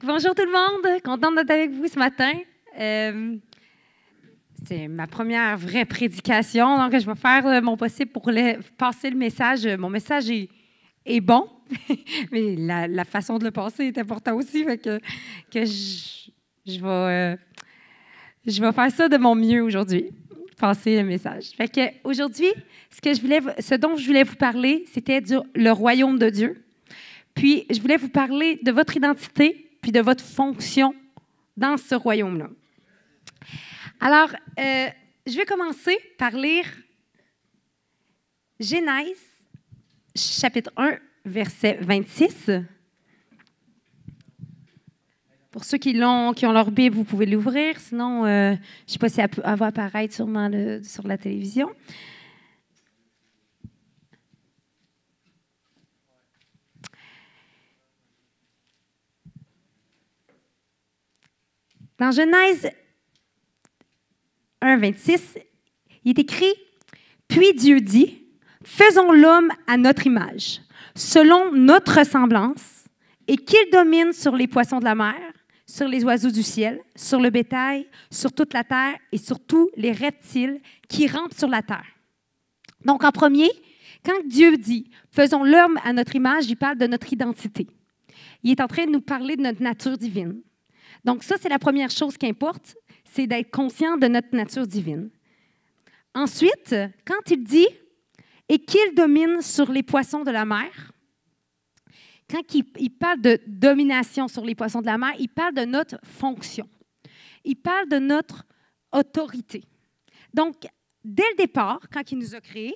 Bonjour tout le monde, contente d'être avec vous ce matin. C'est ma première vraie prédication, donc je vais faire mon possible pour passer le message. Mon message est bon, mais la façon de le passer est importante aussi, fait que je vais faire ça de mon mieux aujourd'hui, passer le message. Fait que aujourd'hui, ce dont je voulais vous parler, c'était le royaume de Dieu. Puis je voulais vous parler de votre identité puis de votre fonction dans ce royaume-là. Alors, je vais commencer par lire Genèse, chapitre 1, verset 26. Pour ceux qui ont leur Bible, vous pouvez l'ouvrir. Sinon, je ne sais pas si elle va apparaître sûrement sur la télévision. Dans Genèse 1, 26, il est écrit « Puis Dieu dit, faisons l'homme à notre image, selon notre ressemblance, et qu'il domine sur les poissons de la mer, sur les oiseaux du ciel, sur le bétail, sur toute la terre et sur tous les reptiles qui rampent sur la terre. » Donc, en premier, quand Dieu dit « Faisons l'homme à notre image », il parle de notre identité. Il est en train de nous parler de notre nature divine. Donc, ça, c'est la première chose qui importe, c'est d'être conscient de notre nature divine. Ensuite, quand il dit « et qu'il domine sur les poissons de la mer », quand il parle de domination sur les poissons de la mer, il parle de notre fonction. Il parle de notre autorité. Donc, dès le départ, quand il nous a créés,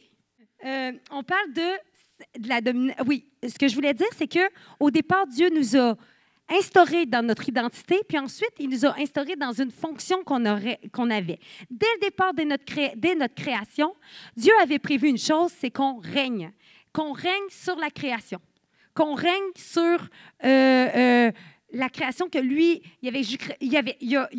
on parle de la domination. Oui, ce que je voulais dire, c'est qu'au départ, Dieu nous a instaurés dans notre identité, puis ensuite, il nous a instaurés dans une fonction qu'on avait. Dès le départ, dès notre création, Dieu avait prévu une chose, c'est qu'on règne sur la création, qu'on règne sur la création que lui, il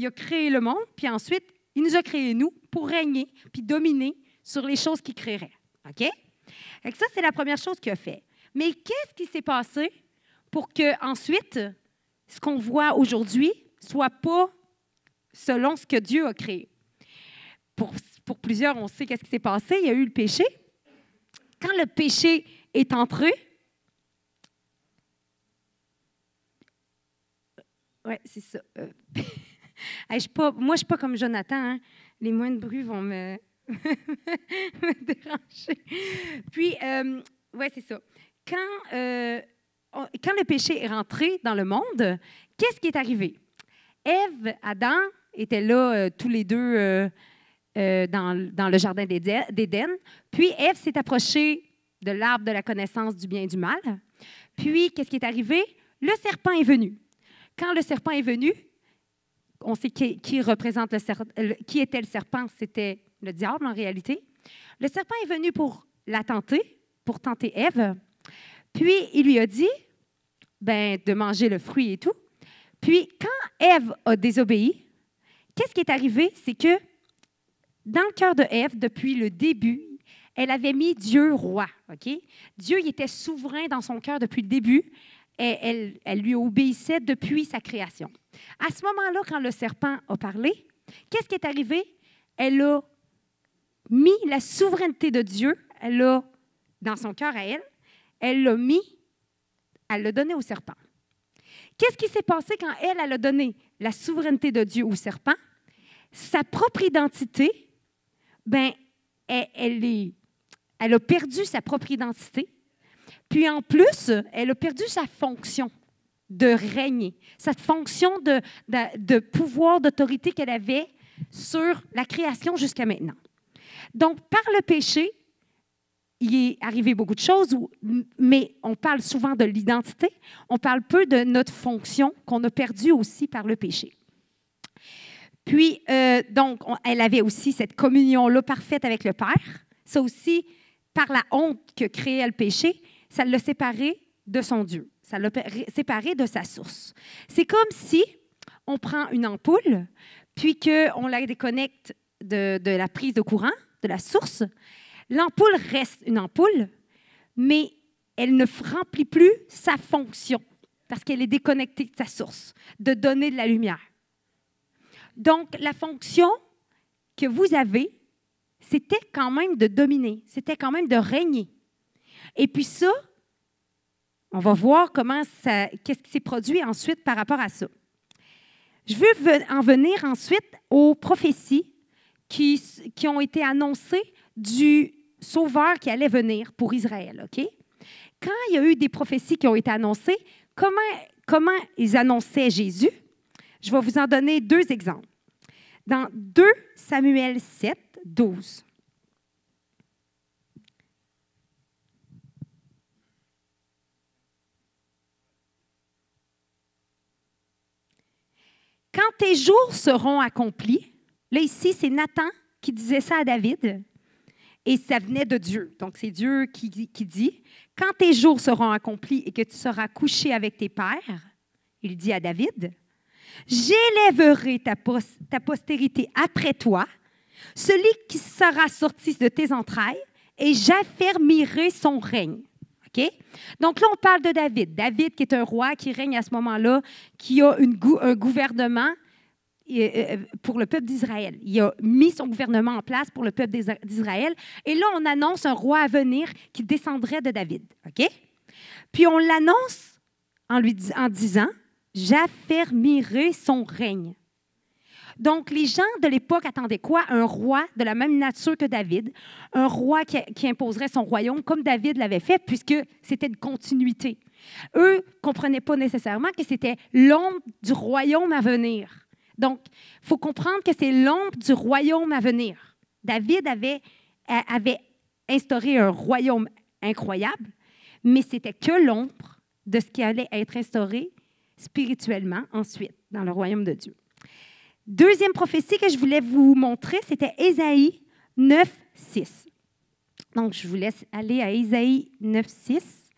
a créé le monde, puis ensuite, il nous a créés, nous, pour régner, puis dominer sur les choses qu'il créerait. OK? Et ça, c'est la première chose qu'il a fait. Mais qu'est-ce qui s'est passé pour qu'ensuite, ce qu'on voit aujourd'hui ne soit pas selon ce que Dieu a créé? Pour plusieurs, on sait qu'est-ce qui s'est passé. Il y a eu le péché. Quand le péché est entré, oui, c'est ça. Moi, je ne suis pas comme Jonathan. Hein? Les moindres bruits vont me déranger. Puis, oui, c'est ça. Quand le péché est rentré dans le monde, qu'est-ce qui est arrivé? Ève, Adam étaient là tous les deux dans le jardin d'Éden. Puis Ève s'est approchée de l'arbre de la connaissance du bien et du mal. Puis, qu'est-ce qui est arrivé? Le serpent est venu. Quand le serpent est venu, on sait qui était le serpent, c'était le diable en réalité. Le serpent est venu pour tenter Ève. Puis, il lui a dit de manger le fruit et tout. Puis, quand Ève a désobéi, qu'est-ce qui est arrivé? C'est que dans le cœur de Ève, depuis le début, elle avait mis Dieu roi. Okay? Dieu il était souverain dans son cœur depuis le début. Et elle lui obéissait depuis sa création. À ce moment-là, quand le serpent a parlé, qu'est-ce qui est arrivé? Elle a mis la souveraineté de Dieu, dans son cœur à elle, elle l'a donné au serpent. Qu'est-ce qui s'est passé quand elle a donné la souveraineté de Dieu au serpent? Sa propre identité, elle a perdu sa propre identité. Puis en plus, elle a perdu sa fonction de régner, cette fonction de pouvoir, d'autorité qu'elle avait sur la création jusqu'à maintenant. Donc, par le péché, il est arrivé beaucoup de choses, mais on parle souvent de l'identité, on parle peu de notre fonction qu'on a perdue aussi par le péché. Puis, donc, elle avait aussi cette communion-là parfaite avec le Père. Ça aussi, par la honte que créait le péché, ça l'a séparé de son Dieu. Ça l'a séparé de sa source. C'est comme si on prend une ampoule, puis qu'on la déconnecte de la prise de courant, de la source. L'ampoule reste une ampoule, mais elle ne remplit plus sa fonction parce qu'elle est déconnectée de sa source, de donner de la lumière. Donc, la fonction que vous avez, c'était quand même de dominer, c'était quand même de régner. Et puis ça, on va voir qu'est-ce qui s'est produit ensuite par rapport à ça. Je veux en venir ensuite aux prophéties qui ont été annoncées du Sauveur qui allait venir pour Israël. OK? Quand il y a eu des prophéties qui ont été annoncées, comment ils annonçaient Jésus? Je vais vous en donner 2 exemples. Dans 2 Samuel 7, 12. Quand tes jours seront accomplis, là ici, c'est Nathan qui disait ça à David, et ça venait de Dieu. Donc, c'est Dieu qui dit, « Quand tes jours seront accomplis et que tu seras couché avec tes pères, il dit à David, « J'élèverai ta postérité après toi, celui qui sera sorti de tes entrailles, et j'affermirai son règne. » OK? Donc là, on parle de David. David qui est un roi qui règne à ce moment-là, qui a un gouvernement pour le peuple d'Israël. Il a mis son gouvernement en place pour le peuple d'Israël. Et là, on annonce un roi à venir qui descendrait de David. OK? Puis on l'annonce en disant, « J'affermirai son règne. » Donc, les gens de l'époque attendaient quoi? Un roi de la même nature que David, un roi qui imposerait son royaume comme David l'avait fait, puisque c'était une continuité. Eux ne comprenaient pas nécessairement que c'était l'ombre du royaume à venir. Donc, il faut comprendre que c'est l'ombre du royaume à venir. David avait instauré un royaume incroyable, mais c'était que l'ombre de ce qui allait être instauré spirituellement ensuite dans le royaume de Dieu. Deuxième prophétie que je voulais vous montrer, c'était Ésaïe 9, 6. Donc, je vous laisse aller à Ésaïe 9, 6.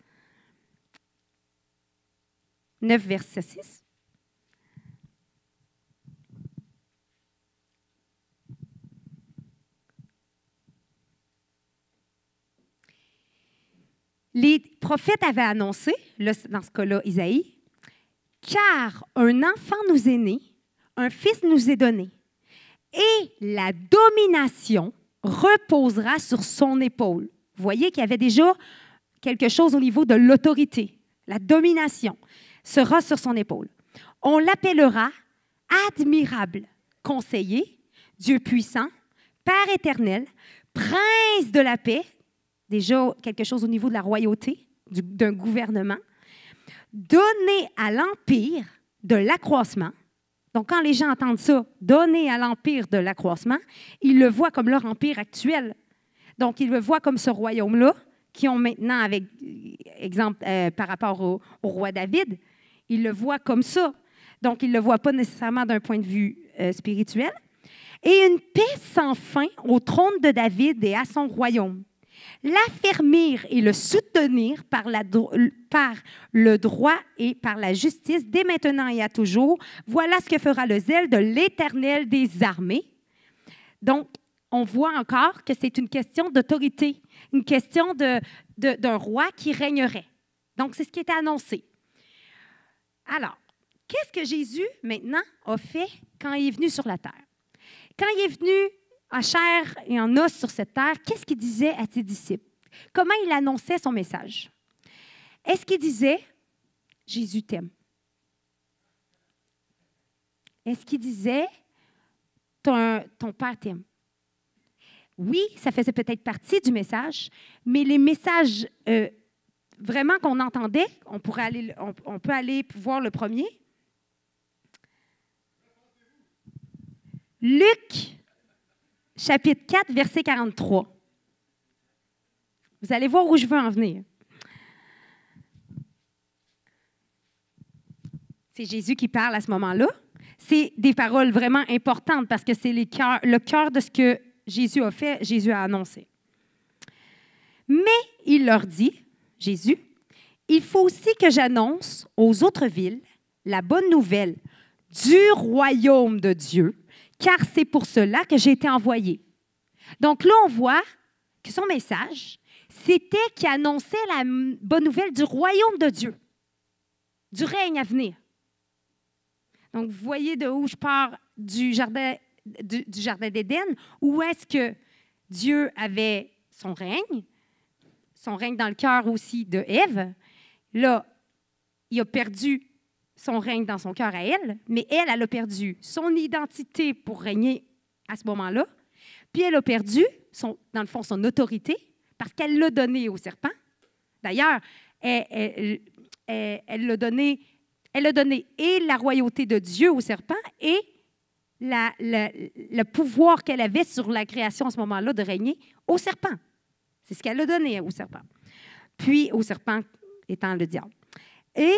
9, verset 6. Les prophètes avaient annoncé, là, dans ce cas-là, Isaïe, « Car un enfant nous est né, un fils nous est donné, et la domination reposera sur son épaule. » Vous voyez qu'il y avait déjà quelque chose au niveau de l'autorité. La domination sera sur son épaule. On l'appellera admirable, conseiller, Dieu puissant, Père éternel, prince de la paix, déjà quelque chose au niveau de la royauté, d'un gouvernement, donné à l'empire de l'accroissement. Donc, quand les gens entendent ça, donné à l'empire de l'accroissement, ils le voient comme leur empire actuel. Donc, ils le voient comme ce royaume-là, qui ont maintenant, avec exemple par rapport au roi David, ils le voient comme ça. Donc, ils ne le voient pas nécessairement d'un point de vue spirituel. Et une paix sans fin au trône de David et à son royaume. L'affermir et le soutenir par le droit et par la justice, dès maintenant et à toujours. Voilà ce que fera le zèle de l'Éternel des armées. Donc, on voit encore que c'est une question d'autorité, une question d'un roi qui régnerait. Donc, c'est ce qui était annoncé. Alors, qu'est-ce que Jésus, maintenant, a fait quand il est venu sur la terre? Quand il est venu en chair et en os sur cette terre, qu'est-ce qu'il disait à ses disciples? Comment il annonçait son message? Est-ce qu'il disait « Jésus t'aime » ? Est-ce qu'il disait « Ton Père t'aime » ? Oui, ça faisait peut-être partie du message, mais les messages vraiment qu'on entendait, on peut aller voir le premier. Luc, chapitre 4, verset 43. Vous allez voir où je veux en venir. C'est Jésus qui parle à ce moment-là. C'est des paroles vraiment importantes parce que c'est le cœur de ce que Jésus a fait, Jésus a annoncé. Mais il leur dit, Jésus, « Il faut aussi que j'annonce aux autres villes la bonne nouvelle du royaume de Dieu, car c'est pour cela que j'ai été envoyé. » Donc là, on voit que son message, c'était qu'il annonçait la bonne nouvelle du royaume de Dieu. du règne à venir. Donc, vous voyez de où je pars du jardin d'Éden, où est-ce que Dieu avait son règne dans le cœur aussi de Ève. Là, il a perdu son règne dans son cœur à elle, mais elle a perdu son identité pour régner à ce moment-là, puis elle a perdu, dans le fond, son autorité, parce qu'elle l'a donné au serpent. D'ailleurs, elle a donné et la royauté de Dieu au serpent et le pouvoir qu'elle avait sur la création à ce moment-là de régner au serpent. C'est ce qu'elle a donné au serpent. Puis, au serpent étant le diable. Et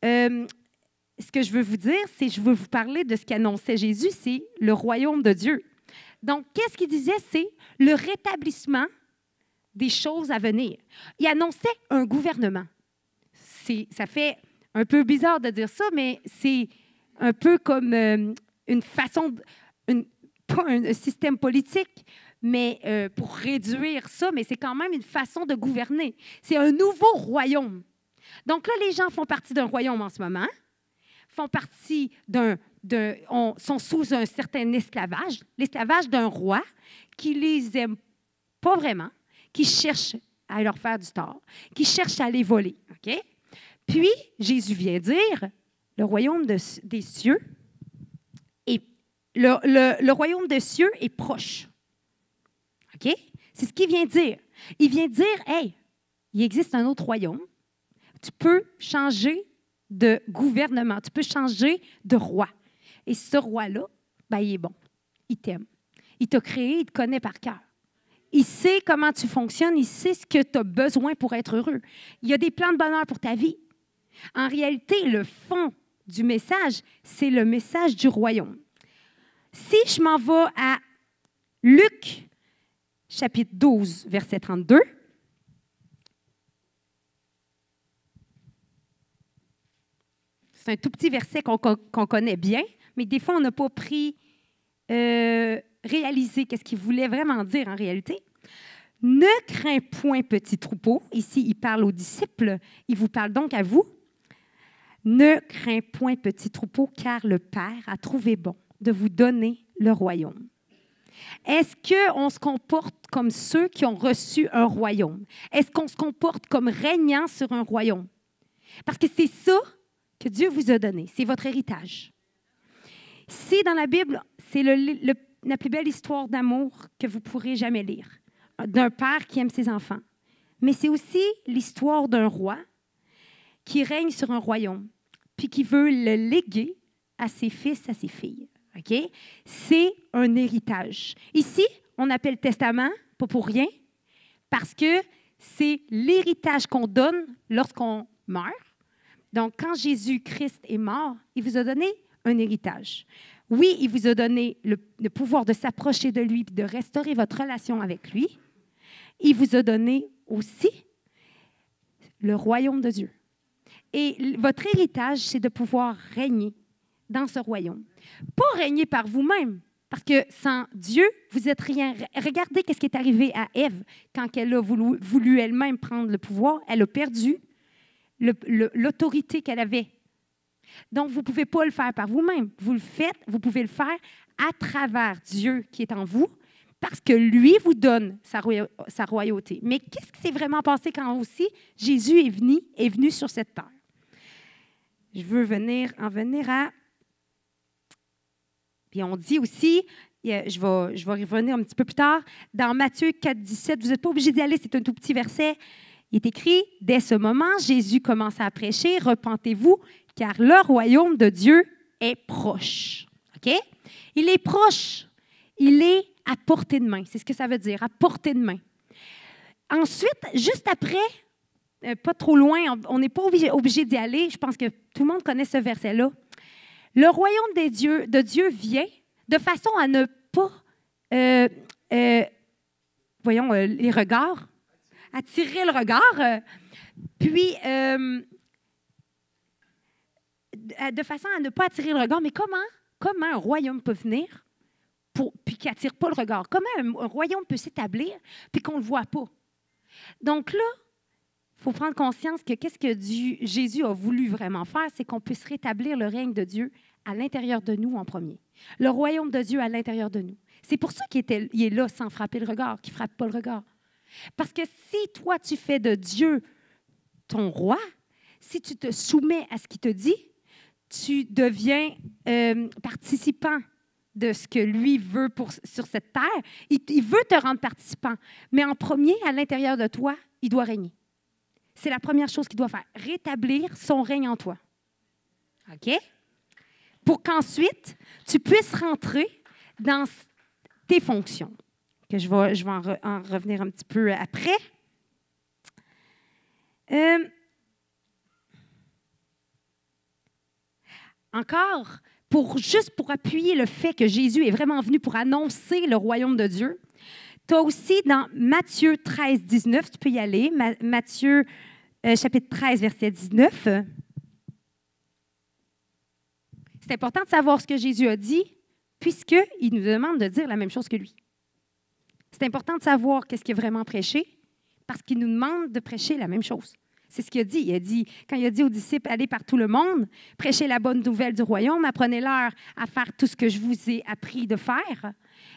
ce que je veux vous dire, c'est que je veux vous parler de ce qu'annonçait Jésus, c'est le royaume de Dieu. Donc, qu'est-ce qu'il disait? C'est le rétablissement des choses à venir. Il annonçait un gouvernement. Ça fait un peu bizarre de dire ça, mais c'est un peu comme une façon, pas un système politique, mais pour réduire ça, mais c'est quand même une façon de gouverner. C'est un nouveau royaume. Donc là, les gens font partie d'un royaume en ce moment, sont sous un certain esclavage, l'esclavage d'un roi qui les aime pas vraiment, qui cherche à leur faire du tort, qui cherche à les voler. OK? Puis, Jésus vient dire, le royaume des cieux, le royaume des cieux est proche. OK? C'est ce qu'il vient dire. Il vient dire, hey, il existe un autre royaume. Tu peux changer de gouvernement, tu peux changer de roi. Et ce roi-là, ben, il est bon. Il t'aime. Il t'a créé, il te connaît par cœur. Il sait comment tu fonctionnes, il sait ce que tu as besoin pour être heureux. Il y a des plans de bonheur pour ta vie. En réalité, le fond du message, c'est le message du royaume. Si je m'en vais à Luc, chapitre 12, verset 32, c'est un tout petit verset qu'on connaît bien, mais des fois, on n'a pas réalisé qu'est-ce qu'il voulait vraiment dire en réalité. Ne crains point, petit troupeau. Ici, il parle aux disciples. Il vous parle donc à vous. Ne crains point, petit troupeau, car le Père a trouvé bon de vous donner le royaume. Est-ce qu'on se comporte comme ceux qui ont reçu un royaume? Est-ce qu'on se comporte comme régnant sur un royaume? Parce que c'est ça que Dieu vous a donné. C'est votre héritage. Si dans la Bible, c'est la plus belle histoire d'amour que vous pourrez jamais lire, d'un père qui aime ses enfants. Mais c'est aussi l'histoire d'un roi qui règne sur un royaume, puis qui veut le léguer à ses fils, à ses filles. OK? C'est un héritage. Ici, on appelle testament, pas pour rien, parce que c'est l'héritage qu'on donne lorsqu'on meurt. Donc, quand Jésus-Christ est mort, il vous a donné un héritage. Oui, il vous a donné le pouvoir de s'approcher de lui et de restaurer votre relation avec lui. Il vous a donné aussi le royaume de Dieu. Et votre héritage, c'est de pouvoir régner dans ce royaume. Pas régner par vous-même, parce que sans Dieu, vous n'êtes rien. Regardez ce qui est arrivé à Ève quand elle a voulu elle-même prendre le pouvoir. Elle a perdu l'autorité qu'elle avait. Donc, vous ne pouvez pas le faire par vous-même. Vous le faites, vous pouvez le faire à travers Dieu qui est en vous, parce que lui vous donne sa royauté. Mais qu'est-ce qui s'est vraiment passé quand aussi Jésus est venu sur cette terre? Je veux en venir à... Puis on dit aussi, je vais revenir un petit peu plus tard, dans Matthieu 4, 17, vous n'êtes pas obligé d'y aller, c'est un tout petit verset. Il est écrit, « Dès ce moment, Jésus commença à prêcher, « Repentez-vous, car le royaume de Dieu est proche. » OK? Il est proche. Il est à portée de main. C'est ce que ça veut dire, à portée de main. Ensuite, juste après, pas trop loin, on n'est pas obligé d'y aller. Je pense que tout le monde connaît ce verset-là. Le royaume de Dieu vient de façon à ne pas, les regards, attirer le regard, puis de façon à ne pas attirer le regard. Mais comment un royaume peut venir puis qui n'attire pas le regard? Comment un royaume peut s'établir puis qu'on ne le voit pas? Donc là, faut prendre conscience que qu'est-ce que Jésus a voulu vraiment faire, c'est qu'on puisse rétablir le règne de Dieu à l'intérieur de nous en premier. Le royaume de Dieu à l'intérieur de nous. C'est pour ça qu'il est là sans frapper le regard, qu'il ne frappe pas le regard. Parce que si toi, tu fais de Dieu ton roi, si tu te soumets à ce qu'il te dit, tu deviens participant de ce que lui veut sur cette terre. Il veut te rendre participant, mais en premier, à l'intérieur de toi, il doit régner. C'est la première chose qu'il doit faire, rétablir son règne en toi. OK? Pour qu'ensuite, tu puisses rentrer dans tes fonctions, que je vais en revenir un petit peu après. Encore, juste pour appuyer le fait que Jésus est vraiment venu pour annoncer le royaume de Dieu, tu as aussi dans Matthieu 13, 19, tu peux y aller, Matthieu chapitre 13, verset 19. C'est important de savoir ce que Jésus a dit, puisqu'il nous demande de dire la même chose que lui. C'est important de savoir qu'est-ce qu'il a vraiment prêché, parce qu'il nous demande de prêcher la même chose. C'est ce qu'il a dit. Quand il a dit aux disciples, allez par tout le monde, prêchez la bonne nouvelle du royaume, apprenez-leur à faire tout ce que je vous ai appris de faire.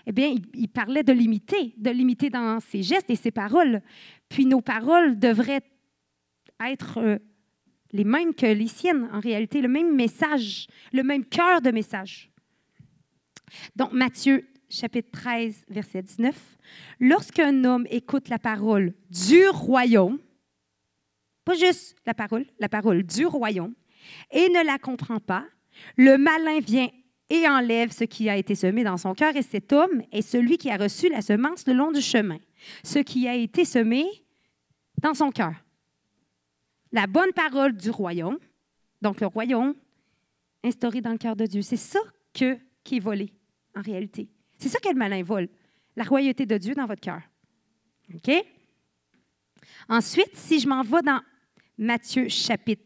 Eh bien, il parlait de l'imiter dans ses gestes et ses paroles. Puis nos paroles devraient être les mêmes que les siennes, en réalité, le même message, le même cœur de message. Donc, Matthieu, chapitre 13, verset 19. « Lorsqu'un homme écoute la parole du royaume, pas juste la parole du royaume, et ne la comprend pas, le malin vient et enlève ce qui a été semé dans son cœur, et cet homme est celui qui a reçu la semence le long du chemin, ce qui a été semé dans son cœur. La bonne parole du royaume, donc le royaume instauré dans le cœur de Dieu, c'est ça qui est volé, en réalité. C'est ça que le malin vole, la royauté de Dieu dans votre cœur. OK? Ensuite, si je m'en vais dans Matthieu chapitre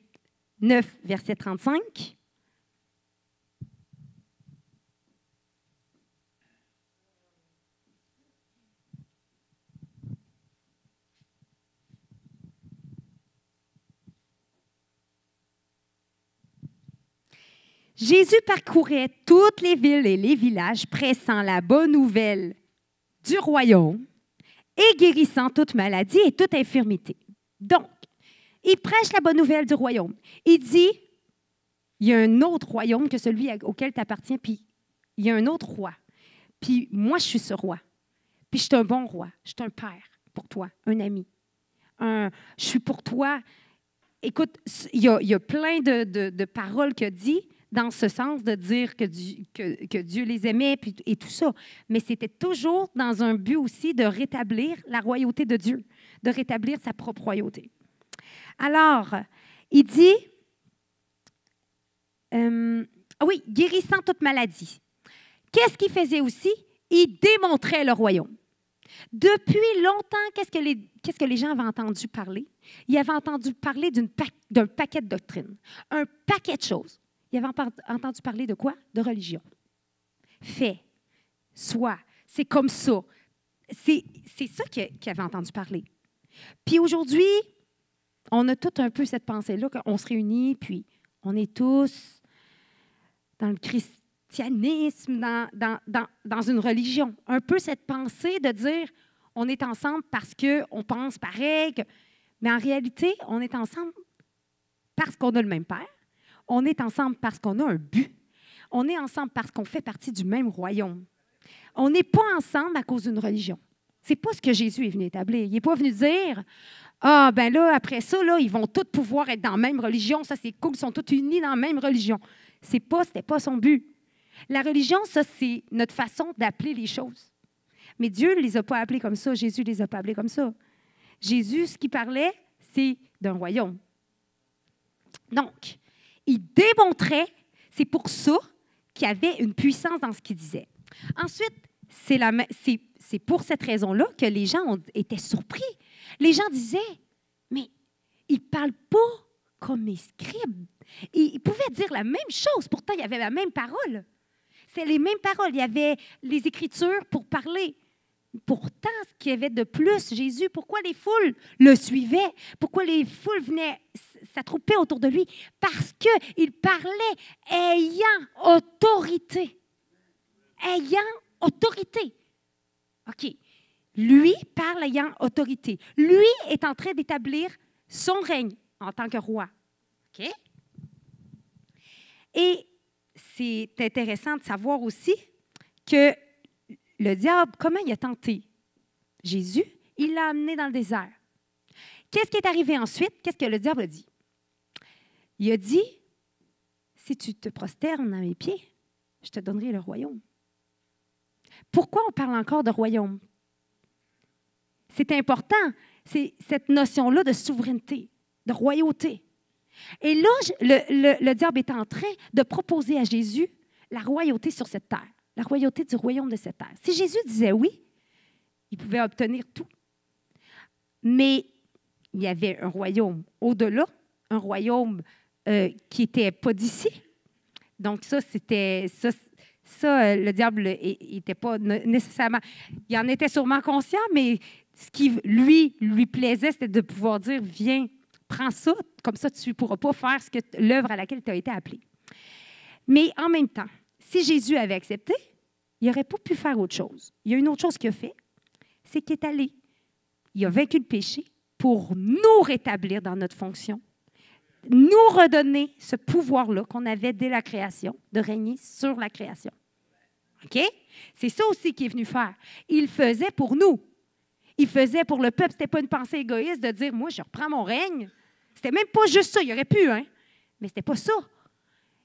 9, verset 35. Jésus parcourait toutes les villes et les villages, pressant la bonne nouvelle du royaume et guérissant toute maladie et toute infirmité. Donc, il prêche la bonne nouvelle du royaume. Il dit, il y a un autre royaume que celui auquel tu appartiens, puis il y a un autre roi. Puis moi, je suis ce roi. Puis je suis un bon roi. Je suis un père pour toi, un ami. Je suis pour toi. Écoute, il y a plein de paroles qu'il dit dans ce sens de dire que Dieu les aimait et tout ça. Mais c'était toujours dans un but aussi de rétablir la royauté de Dieu, de rétablir sa propre royauté. Alors, il dit, guérissant toute maladie. Qu'est-ce qu'il faisait aussi? Il démontrait le royaume. Depuis longtemps, qu'est-ce que les gens avaient entendu parler? Ils avaient entendu parler d'un paquet de doctrines, un paquet de choses. Ils avaient entendu parler de quoi? De religion. Fait, soit, c'est comme ça. C'est ça qu'ils avaient entendu parler. Puis aujourd'hui, on a tout un peu cette pensée-là, qu'on se réunit, puis on est tous dans le christianisme, dans une religion. Un peu cette pensée de dire, on est ensemble parce qu'on pense pareil, mais en réalité, on est ensemble parce qu'on a le même Père. On est ensemble parce qu'on a un but. On est ensemble parce qu'on fait partie du même royaume. On n'est pas ensemble à cause d'une religion. Ce n'est pas ce que Jésus est venu établir. Il n'est pas venu dire, ah, ben là, après ça, là, ils vont tous pouvoir être dans la même religion. Ça, c'est cool, ils sont tous unis dans la même religion. Ce n'était pas son but. La religion, ça, c'est notre façon d'appeler les choses. Mais Dieu ne les a pas appelées comme ça. Jésus ne les a pas appelées comme ça. Jésus, ce qu'il parlait, c'est d'un royaume. Donc, il démontrait, c'est pour ça qu'il y avait une puissance dans ce qu'il disait. Ensuite, c'est pour cette raison-là que les gens étaient surpris. Les gens disaient, mais il ne parle pas comme les scribes. Il pouvait dire la même chose, pourtant il y avait la même parole. C'est les mêmes paroles, il y avait les Écritures pour parler. pourtant, ce qu'il y avait de plus, Jésus, pourquoi les foules le suivaient? Pourquoi les foules venaient s'attrouper autour de lui? Parce qu'il parlait ayant autorité. Ayant autorité. OK. Lui parle ayant autorité. Lui est en train d'établir son règne en tant que roi. OK? Et c'est intéressant de savoir aussi que le diable, comment il a tenté Jésus? Il l'a amené dans le désert. Qu'est-ce qui est arrivé ensuite? Qu'est-ce que le diable a dit? Il a dit, si tu te prosternes à mes pieds, je te donnerai le royaume. Pourquoi on parle encore de royaume? C'est important, c'est cette notion-là de souveraineté, de royauté. Et là, le diable est en train de proposer à Jésus la royauté sur cette terre, la royauté du royaume de cette terre. Si Jésus disait oui, il pouvait obtenir tout. Mais il y avait un royaume au-delà, un royaume qui n'était pas d'ici. Donc ça, c'était... Ça, le diable n'était pas nécessairement... Il en était sûrement conscient, mais ce qui lui plaisait, c'était de pouvoir dire, viens, prends ça, comme ça, tu ne pourras pas faire l'œuvre à laquelle tu as été appelé. Mais en même temps, si Jésus avait accepté, il n'aurait pas pu faire autre chose. Il y a une autre chose qu'il a fait, c'est qu'il est allé. Il a vaincu le péché pour nous rétablir dans notre fonction, nous redonner ce pouvoir-là qu'on avait dès la création, de régner sur la création. OK? C'est ça aussi qu'il est venu faire. Il faisait pour nous. Il faisait pour le peuple. Ce n'était pas une pensée égoïste de dire, moi, je reprends mon règne. C'était même pas juste ça. Il aurait pu, hein? Mais ce n'était pas ça.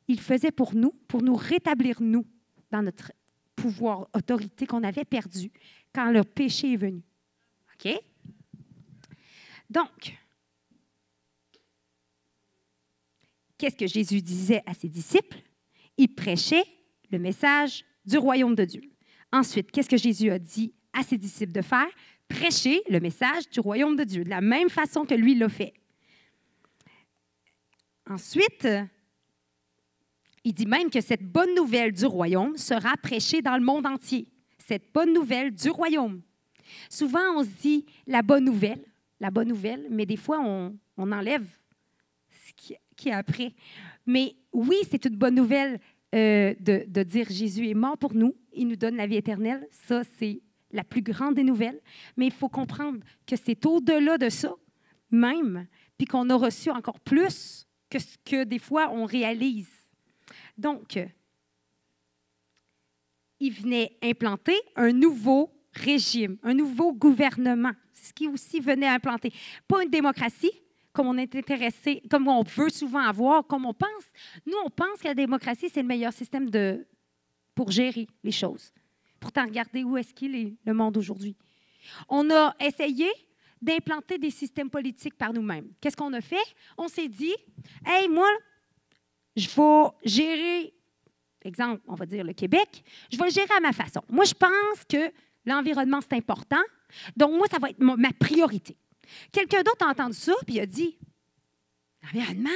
Il faisait pour nous rétablir, nous, dans notre pouvoir, autorité qu'on avait perdu quand le péché est venu. OK? Donc, qu'est-ce que Jésus disait à ses disciples? Il prêchait le message du royaume de Dieu. Ensuite, qu'est-ce que Jésus a dit à ses disciples de faire? Prêcher le message du royaume de Dieu, de la même façon que lui l'a fait. Ensuite, il dit même que cette bonne nouvelle du royaume sera prêchée dans le monde entier. Cette bonne nouvelle du royaume. Souvent, on se dit la bonne nouvelle, mais des fois, on enlève ce qui est après. Mais oui, c'est une bonne nouvelle de dire Jésus est mort pour nous, il nous donne la vie éternelle. Ça, c'est la plus grande des nouvelles. Mais il faut comprendre que c'est au-delà de ça, même, puis qu'on a reçu encore plus que ce que des fois on réalise. Donc, il venait implanter un nouveau régime, un nouveau gouvernement. C'est ce qui aussi venait implanter. Pas une démocratie, comme on est intéressé, comme on veut souvent avoir, comme on pense. Nous, on pense que la démocratie, c'est le meilleur système pour gérer les choses. Pourtant, regardez où est-ce qu'il est, le monde aujourd'hui. On a essayé d'implanter des systèmes politiques par nous-mêmes. Qu'est-ce qu'on a fait? On s'est dit, « Hey, moi, je vais gérer, exemple, on va dire le Québec, je vais le gérer à ma façon. Moi, je pense que l'environnement, c'est important, donc moi, ça va être ma priorité. » Quelqu'un d'autre a entendu ça, puis il a dit, « L'environnement,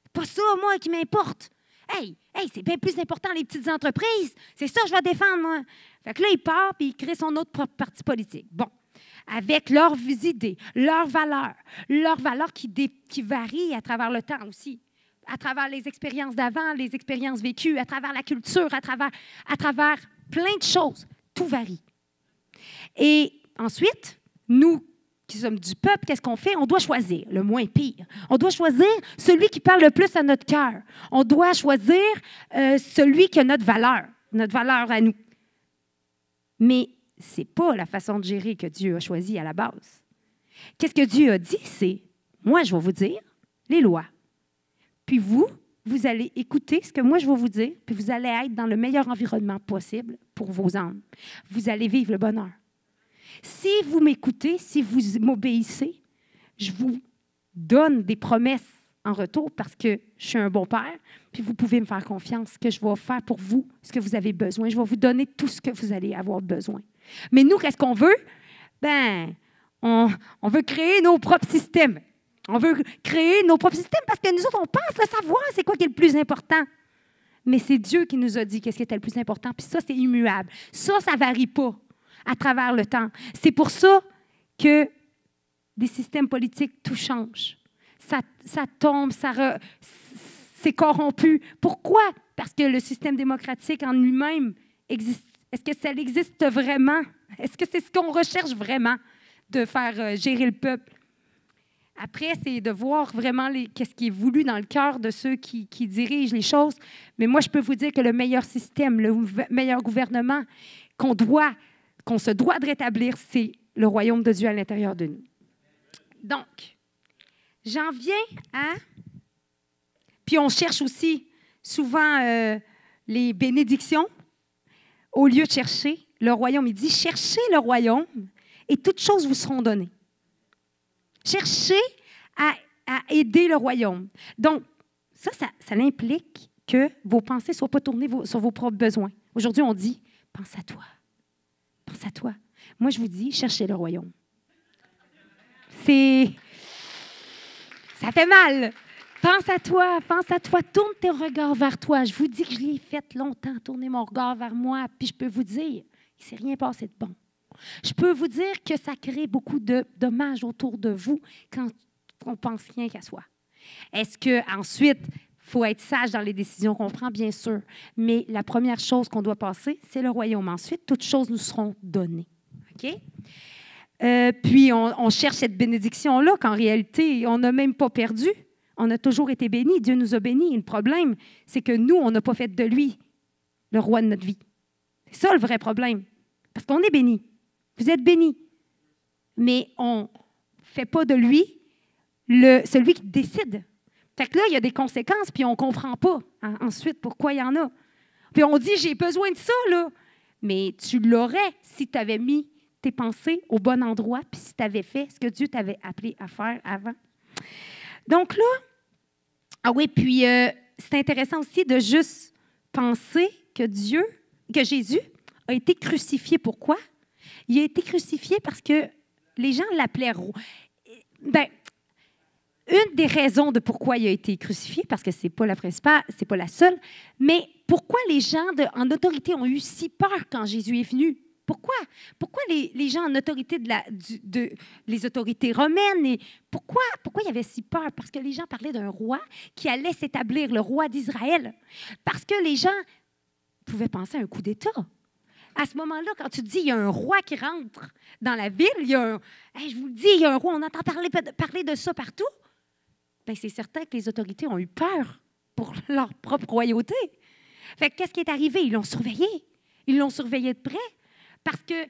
c'est pas ça, moi, qui m'importe. Hey, c'est bien plus important, les petites entreprises. C'est ça que je vais défendre, moi. » Fait que là, il part, puis il crée son autre parti politique. Bon, avec leurs idées, leurs valeurs qui varient à travers le temps aussi, à travers les expériences d'avant, les expériences vécues, à travers la culture, à travers plein de choses. Tout varie. Et ensuite, nous qui sommes du peuple, qu'est-ce qu'on fait? On doit choisir le moins pire. On doit choisir celui qui parle le plus à notre cœur. On doit choisir celui qui a notre valeur à nous. Mais ce n'est pas la façon de gérer que Dieu a choisi à la base. Qu'est-ce que Dieu a dit? C'est, moi, je vais vous dire les lois. Puis vous allez écouter ce que moi, je vais vous dire, puis vous allez être dans le meilleur environnement possible pour vos âmes. Vous allez vivre le bonheur. Si vous m'écoutez, si vous m'obéissez, je vous donne des promesses en retour parce que je suis un bon père, puis vous pouvez me faire confiance que je vais faire pour vous ce que vous avez besoin. Je vais vous donner tout ce que vous allez avoir besoin. Mais nous, qu'est-ce qu'on veut? Ben, on veut créer nos propres systèmes. On veut créer nos propres systèmes parce que nous autres, on pense le savoir, c'est quoi qui est le plus important. Mais c'est Dieu qui nous a dit qu'est-ce qui était le plus important, puis ça, c'est immuable. Ça ne varie pas. à travers le temps. C'est pour ça que des systèmes politiques, tout change. Ça tombe, c'est corrompu. Pourquoi? Parce que le système démocratique en lui-même existe. Est-ce que ça existe vraiment? Est-ce que c'est ce qu'on recherche vraiment, de faire gérer le peuple? Après, c'est de voir vraiment qu'est-ce qui est voulu dans le cœur de ceux qui dirigent les choses. Mais moi, je peux vous dire que le meilleur système, le meilleur gouvernement qu'on se doit de rétablir, c'est le royaume de Dieu à l'intérieur de nous. Donc, j'en viens à... Puis on cherche aussi souvent les bénédictions au lieu de chercher le royaume. Il dit, cherchez le royaume et toutes choses vous seront données. Cherchez à aider le royaume. Donc, ça implique que vos pensées ne soient pas tournées sur vos propres besoins. Aujourd'hui, on dit, pense à toi. Pense à toi. Moi, je vous dis, cherchez le royaume. Ça fait mal. Pense à toi, tourne tes regards vers toi. Je vous dis que je l'ai fait longtemps, tourner mon regard vers moi, puis je peux vous dire, il ne s'est rien passé de bon. Je peux vous dire que ça crée beaucoup de dommages autour de vous quand on pense rien qu'à soi. Est-ce qu'ensuite, il faut être sage dans les décisions qu'on prend? Bien sûr. Mais la première chose qu'on doit passer, c'est le royaume. Ensuite, toutes choses nous seront données. OK? Puis, on cherche cette bénédiction-là qu'en réalité, on n'a même pas perdu. On a toujours été bénis. Dieu nous a bénis. Le problème, c'est que nous, on n'a pas fait de lui le roi de notre vie. C'est ça le vrai problème. Parce qu'on est bénis. Vous êtes bénis. Mais on ne fait pas de lui celui qui décide. Fait que là, il y a des conséquences, puis on ne comprend pas ensuite pourquoi il y en a. Puis on dit, j'ai besoin de ça, là. Mais tu l'aurais si tu avais mis tes pensées au bon endroit, puis si tu avais fait ce que Dieu t'avait appelé à faire avant. Donc là, puis c'est intéressant aussi de juste penser que Jésus a été crucifié. Pourquoi? Il a été crucifié parce que les gens l'appelaient roi. Bien, une des raisons de pourquoi il a été crucifié, parce que ce n'est pas la principale, ce n'est pas la seule, mais pourquoi les gens en autorité ont eu si peur quand Jésus est venu? Pourquoi? Pourquoi les gens en autorité les autorités romaines, et pourquoi il y avait si peur? Parce que les gens parlaient d'un roi qui allait s'établir, le roi d'Israël. Parce que les gens pouvaient penser à un coup d'État. À ce moment-là, quand tu dis il y a un roi qui rentre dans la ville, je vous le dis, il y a un roi, on entend parler de ça partout. Bien, c'est certain que les autorités ont eu peur pour leur propre royauté. Fait que qu'est-ce qui est arrivé? Ils l'ont surveillé. Ils l'ont surveillé de près parce que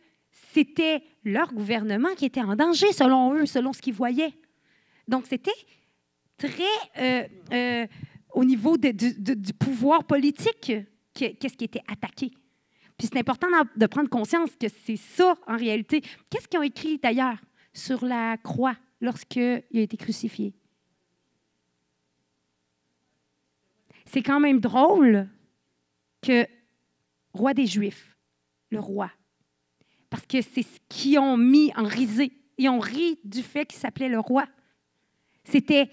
c'était leur gouvernement qui était en danger, selon eux, selon ce qu'ils voyaient. Donc, c'était très au niveau du pouvoir politique qu'est-ce qui était attaqué. Puis c'est important de prendre conscience que c'est ça, en réalité. Qu'est-ce qu'ils ont écrit, d'ailleurs, sur la croix lorsqu'il a été crucifié? C'est quand même drôle que roi des Juifs, le roi, parce que c'est ce qu'ils ont mis en risée. Ils ont ri du fait qu'il s'appelait le roi. C'était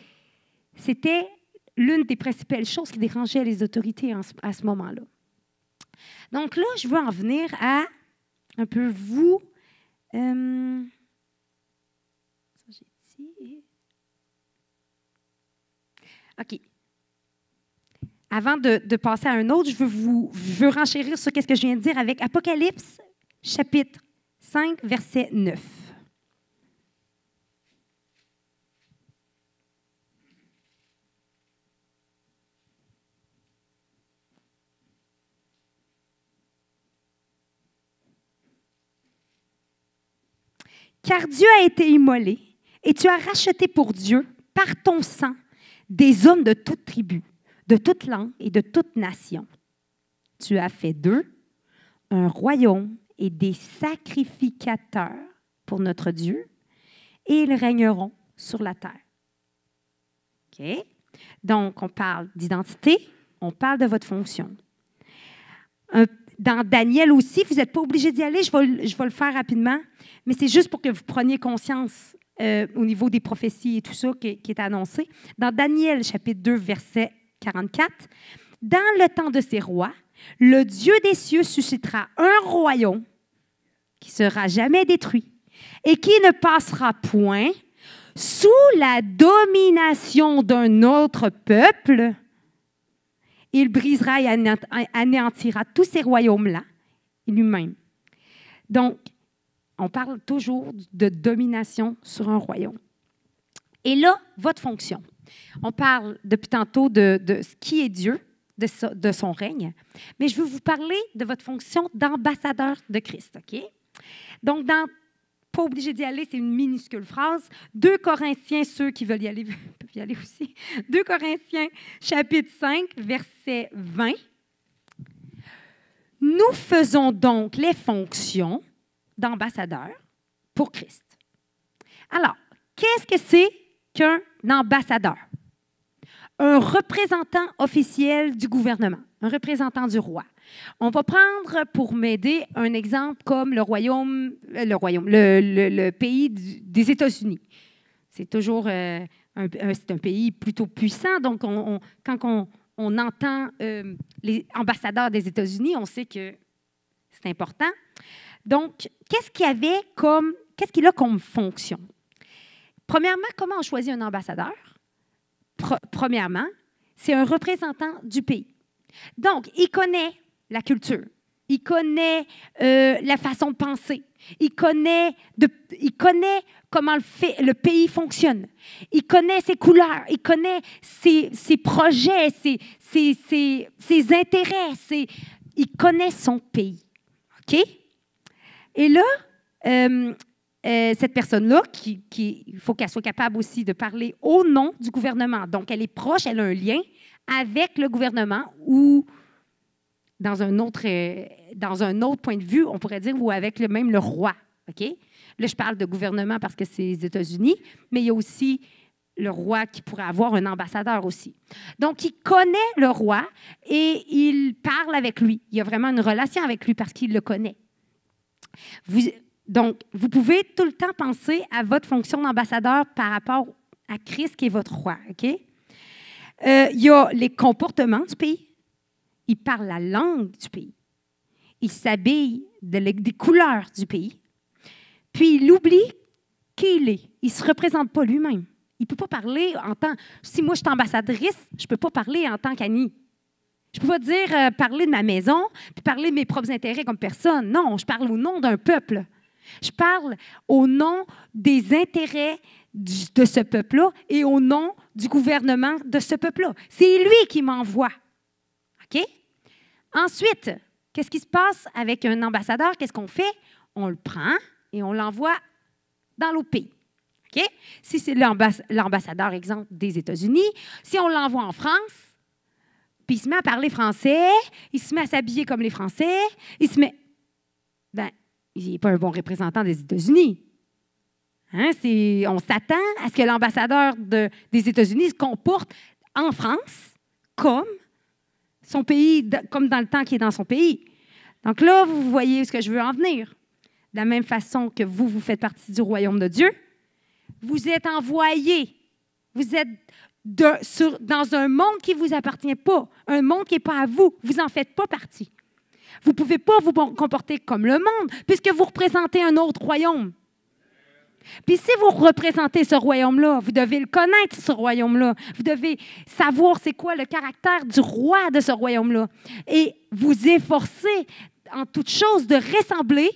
l'une des principales choses qui dérangeait les autorités à ce moment-là. Donc là, je veux en venir à un peu vous. OK. Avant de passer à un autre, je veux renchérir sur ce que je viens de dire avec Apocalypse, chapitre 5, verset 9. Car Dieu a été immolé et tu as racheté pour Dieu, par ton sang, des hommes de toute tribu, de toute langue et de toute nation. Tu as fait d'eux un royaume et des sacrificateurs pour notre Dieu, et ils régneront sur la terre. OK? Donc, on parle d'identité, on parle de votre fonction. Dans Daniel aussi, vous n'êtes pas obligé d'y aller, je vais le faire rapidement, mais c'est juste pour que vous preniez conscience au niveau des prophéties et tout ça qui est annoncé. Dans Daniel, chapitre 2, verset 44, « Dans le temps de ces rois, le Dieu des cieux suscitera un royaume qui sera jamais détruit et qui ne passera point sous la domination d'un autre peuple. Il brisera et anéantira tous ces royaumes-là lui-même. Donc, on parle toujours de domination sur un royaume. Et là, votre fonction. On parle depuis tantôt de ce qui est Dieu, de son règne, mais je veux vous parler de votre fonction d'ambassadeur de Christ, OK? Donc, pas obligé d'y aller, c'est une minuscule phrase. 2 Corinthiens, ceux qui veulent y aller, peuvent y aller aussi. 2 Corinthiens, chapitre 5, verset 20. Nous faisons donc les fonctions d'ambassadeur pour Christ. Alors, qu'est-ce que c'est qu'un ambassadeur? Un représentant officiel du gouvernement, un représentant du roi. On va prendre pour m'aider un exemple comme le pays des États-Unis. C'est toujours c'est un pays plutôt puissant, donc quand on entend les ambassadeurs des États-Unis, on sait que c'est important. Donc, qu'est-ce qu'il a comme fonction? Premièrement, comment on choisit un ambassadeur? Premièrement, c'est un représentant du pays. Donc, il connaît la culture, il connaît la façon de penser, il connaît comment le pays fonctionne, il connaît ses couleurs, il connaît ses projets, ses intérêts, il connaît son pays. OK? Et là, cette personne-là, il faut qu'elle soit capable aussi de parler au nom du gouvernement. Donc, elle est proche, elle a un lien avec le gouvernement ou dans un autre point de vue, on pourrait dire, ou avec même le roi. OK? Là, je parle de gouvernement parce que c'est les États-Unis, mais il y a aussi le roi qui pourrait avoir un ambassadeur aussi. Donc, il connaît le roi et il parle avec lui. Il y a vraiment une relation avec lui parce qu'il le connaît. Donc, vous pouvez tout le temps penser à votre fonction d'ambassadeur par rapport à Christ qui est votre roi. OK? Il y a les comportements du pays. Il parle la langue du pays. Il s'habille des couleurs du pays. Puis, il oublie qui il est. Il ne se représente pas lui-même. Il ne peut pas parler en tant... Si moi, je suis ambassadrice, je ne peux pas parler en tant qu'Annie. Je ne peux pas dire parler de ma maison puis parler de mes propres intérêts comme personne. Non, je parle au nom d'un peuple. Je parle au nom des intérêts de ce peuple-là et au nom du gouvernement de ce peuple-là. C'est lui qui m'envoie. OK? Ensuite, qu'est-ce qui se passe avec un ambassadeur? Qu'est-ce qu'on fait? On le prend et on l'envoie dans l'autre pays. OK? Si c'est l'ambassadeur, exemple, des États-Unis, si on l'envoie en France, puis il se met à parler français, il se met à s'habiller comme les Français, il n'est pas un bon représentant des États-Unis. Hein? On s'attend à ce que l'ambassadeur des États-Unis se comporte en France comme son pays, comme dans le temps qui est dans son pays. Donc là, vous voyez ce que je veux en venir. De la même façon que vous faites partie du royaume de Dieu, vous êtes envoyés. Vous êtes dans un monde qui ne vous appartient pas, un monde qui n'est pas à vous. Vous n'en faites pas partie. Vous ne pouvez pas vous comporter comme le monde puisque vous représentez un autre royaume. Puis si vous représentez ce royaume-là, vous devez le connaître, ce royaume-là. Vous devez savoir c'est quoi le caractère du roi de ce royaume-là. Et vous efforcer en toute chose de ressembler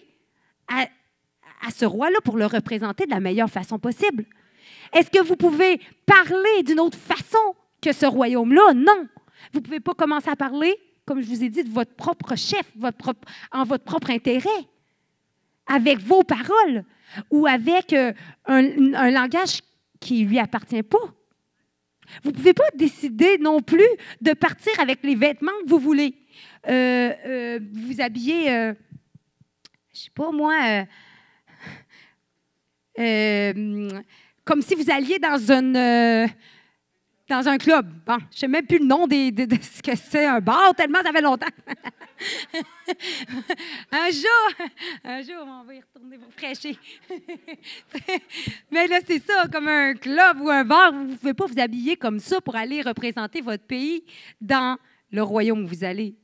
à ce roi-là pour le représenter de la meilleure façon possible. Est-ce que vous pouvez parler d'une autre façon que ce royaume-là? Non. Vous ne pouvez pas commencer à parler, comme je vous ai dit, de votre propre chef, en votre propre intérêt, avec vos paroles ou avec un langage qui ne lui appartient pas. Vous ne pouvez pas décider non plus de partir avec les vêtements que vous voulez. Vous habiller, je ne sais pas moi, comme si vous alliez dans un club. Bon, je ne sais même plus le nom de ce que c'est un bar, tellement ça fait longtemps. un jour, on va y retourner pour prêcher. Mais là, c'est ça, comme un club ou un bar, vous ne pouvez pas vous habiller comme ça pour aller représenter votre pays dans le royaume où vous allez.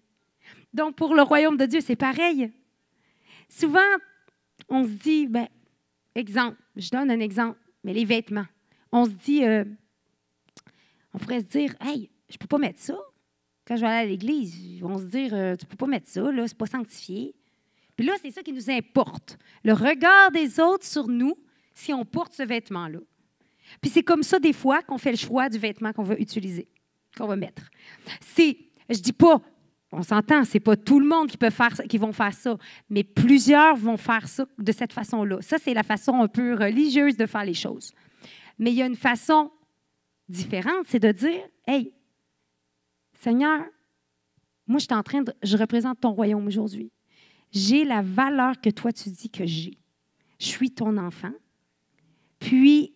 Donc, pour le royaume de Dieu, c'est pareil. Souvent, on se dit, ben, exemple, je donne un exemple, mais les vêtements. On se dit, on pourrait se dire, hey, je ne peux pas mettre ça. Quand je vais aller à l'église, ils vont se dire, tu ne peux pas mettre ça, là, c'est pas sanctifié. Puis là, c'est ça qui nous importe. Le regard des autres sur nous, si on porte ce vêtement-là. Puis c'est comme ça, des fois, qu'on fait le choix du vêtement qu'on va utiliser, qu'on va mettre. Je dis pas, on s'entend, c'est pas tout le monde qui vont faire ça, mais plusieurs vont faire ça de cette façon-là. Ça, c'est la façon un peu religieuse de faire les choses. Mais il y a une façon différente, c'est de dire, hey, Seigneur, moi, je représente ton royaume aujourd'hui. J'ai la valeur que toi, tu dis que j'ai. Je suis ton enfant. Puis,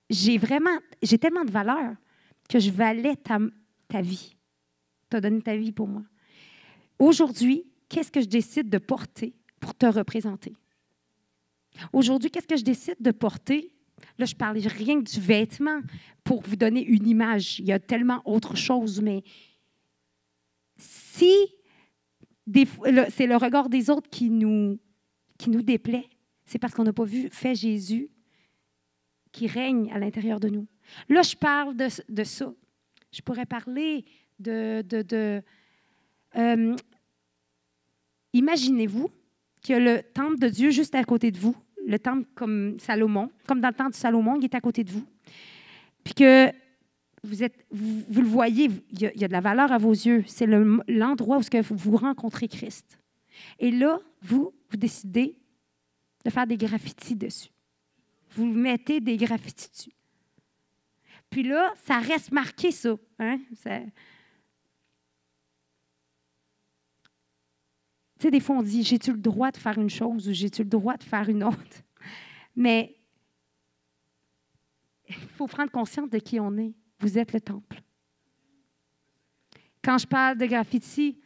j'ai tellement de valeur que je valais ta vie. Tu as donné ta vie pour moi. Aujourd'hui, qu'est-ce que je décide de porter pour te représenter? Aujourd'hui, qu'est-ce que je décide de porter? Là, je ne parle rien que du vêtement pour vous donner une image. Il y a tellement autre chose, mais si c'est le regard des autres qui nous déplaît, c'est parce qu'on n'a pas fait Jésus qui règne à l'intérieur de nous. Là, je parle de ça. Je pourrais parler imaginez-vous qu'il y a le temple de Dieu juste à côté de vous, le temple comme Salomon, comme dans le temps de Salomon, il est à côté de vous. Puis que vous le voyez, il y a de la valeur à vos yeux. C'est l'endroit où vous rencontrez Christ. Et là, vous décidez de faire des graffitis dessus. Vous mettez des graffitis dessus. Puis là, ça reste marqué, ça. Hein? Tu sais, des fois, on dit, j'ai-tu le droit de faire une chose ou j'ai-tu le droit de faire une autre? Mais il faut prendre conscience de qui on est. Vous êtes le temple. Quand je parle de graffiti,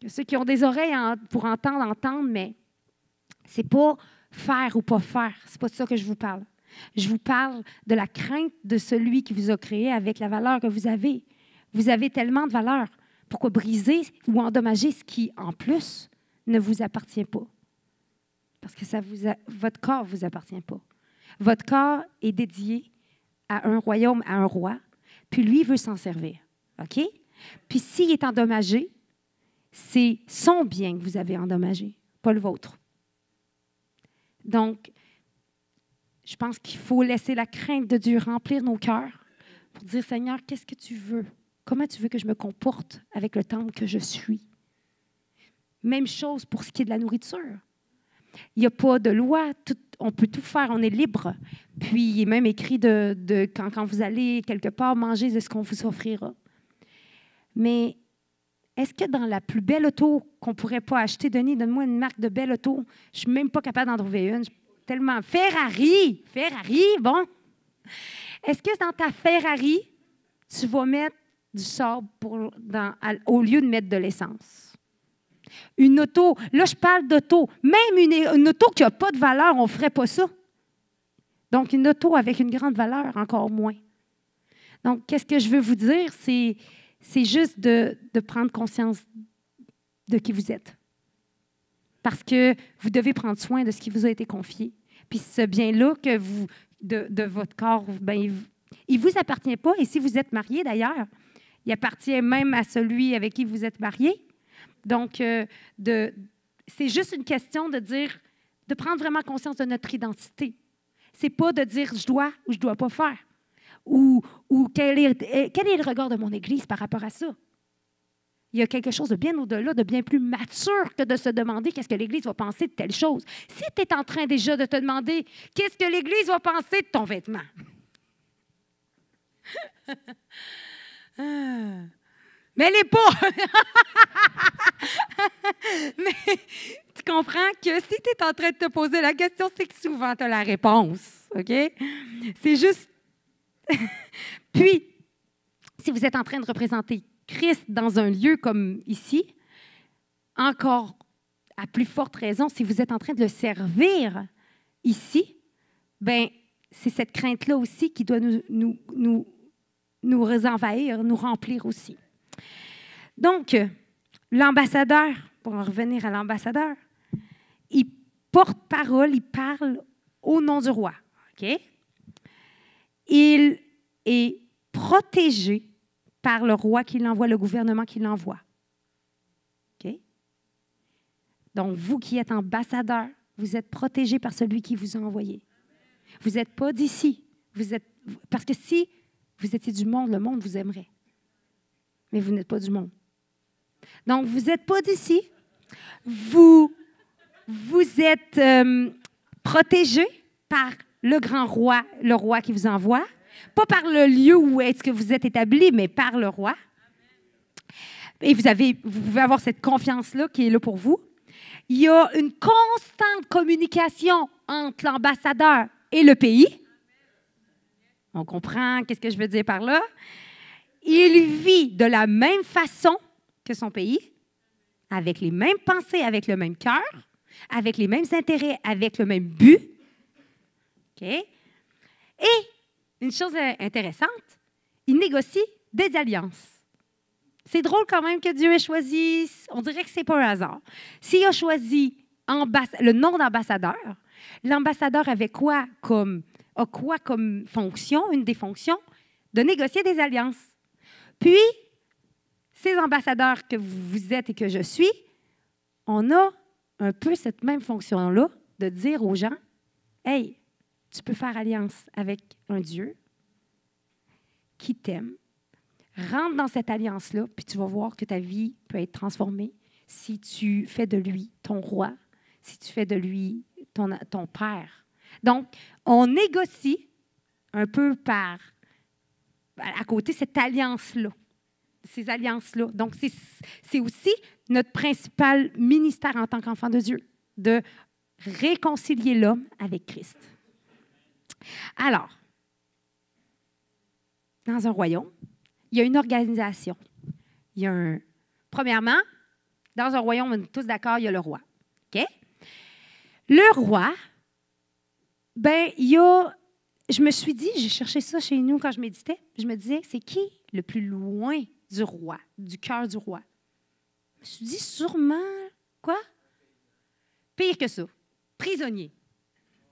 ceux qui ont des oreilles pour entendre, mais c'est pas faire ou pas faire. C'est pas de ça que je vous parle. Je vous parle de la crainte de celui qui vous a créé avec la valeur que vous avez. Vous avez tellement de valeur. Pourquoi briser ou endommager ce qui, en plus, ne vous appartient pas? Parce que votre corps ne vous appartient pas. Votre corps est dédié à un royaume, à un roi, puis lui veut s'en servir. OK? Puis s'il est endommagé, c'est son bien que vous avez endommagé, pas le vôtre. Donc, je pense qu'il faut laisser la crainte de Dieu remplir nos cœurs pour dire, Seigneur, qu'est-ce que tu veux? Comment tu veux que je me comporte avec le temple que je suis? Même chose pour ce qui est de la nourriture. Il n'y a pas de loi, on peut tout faire, on est libre. Puis, il est même écrit quand vous allez quelque part, manger de ce qu'on vous offrira. Mais est-ce que dans la plus belle auto qu'on ne pourrait pas acheter, Denis, donne-moi une marque de belle auto, je ne suis même pas capable d'en trouver une. Tellement. Ferrari, bon. Est-ce que dans ta Ferrari, tu vas mettre du sable au lieu de mettre de l'essence? Une auto, là, je parle d'auto. Même une auto qui n'a pas de valeur, on ne ferait pas ça. Donc, une auto avec une grande valeur, encore moins. Donc, qu'est-ce que je veux vous dire? C'est juste de prendre conscience de qui vous êtes. Parce que vous devez prendre soin de ce qui vous a été confié. Puis ce bien-là de votre corps, ben, il ne vous appartient pas. Et si vous êtes marié, d'ailleurs, il appartient même à celui avec qui vous êtes marié. Donc, c'est juste une question de prendre vraiment conscience de notre identité. Ce n'est pas de dire je dois ou je ne dois pas faire. Ou quel est le regard de mon Église par rapport à ça? Il y a quelque chose de bien au-delà, de bien plus mature que de se demander qu'est-ce que l'Église va penser de telle chose. Si tu es en train déjà de te demander qu'est-ce que l'Église va penser de ton vêtement. Mais elle n'est pas. Mais tu comprends que si tu es en train de te poser la question, c'est que souvent tu as la réponse. OK? C'est juste. Puis, si vous êtes en train de représenter Christ dans un lieu comme ici, encore à plus forte raison, si vous êtes en train de le servir ici, bien, c'est cette crainte-là aussi qui doit nous envahir, nous remplir aussi. Donc, l'ambassadeur, pour en revenir à l'ambassadeur, porte-parole, il parle au nom du roi. OK? Il est protégé par le roi qui l'envoie, le gouvernement qui l'envoie. OK? Donc, vous qui êtes ambassadeur, vous êtes protégé par celui qui vous a envoyé. Vous n'êtes pas d'ici. Parce que si vous étiez du monde, le monde vous aimerait. Mais vous n'êtes pas du monde. Donc, vous n'êtes pas d'ici. Vous êtes protégé par le grand roi, le roi qui vous envoie. Pas par le lieu où est-ce que vous êtes établi, mais par le roi. Et vous pouvez avoir cette confiance-là qui est là pour vous. Il y a une constante communication entre l'ambassadeur et le pays. On comprend qu'est-ce que je veux dire par là. Il vit de la même façon que son pays, avec les mêmes pensées, avec le même cœur, avec les mêmes intérêts, avec le même but. OK? Et une chose intéressante, il négocie des alliances. C'est drôle quand même que Dieu ait choisi, on dirait que ce n'est pas un hasard. S'il a choisi le nom d'ambassadeur, l'ambassadeur avait quoi comme fonction, une des fonctions, de négocier des alliances. Puis, ces ambassadeurs que vous êtes et que je suis, on a un peu cette même fonction-là de dire aux gens, « Hey, tu peux faire alliance avec un Dieu qui t'aime. Rentre dans cette alliance-là, puis tu vas voir que ta vie peut être transformée si tu fais de lui ton roi, si tu fais de lui ton père. » Donc, on négocie un peu à côté cette alliance-là, ces alliances-là. Donc, c'est aussi notre principal ministère en tant qu'enfant de Dieu, de réconcilier l'homme avec Christ. Alors, dans un royaume, il y a une organisation. Premièrement, dans un royaume, on est tous d'accord, il y a le roi. OK? Le roi, je me suis dit, j'ai cherché ça chez nous quand je méditais, je me disais, c'est qui le plus loin du roi, du cœur du roi? Je me suis dit, sûrement, quoi? Pire que ça, prisonnier.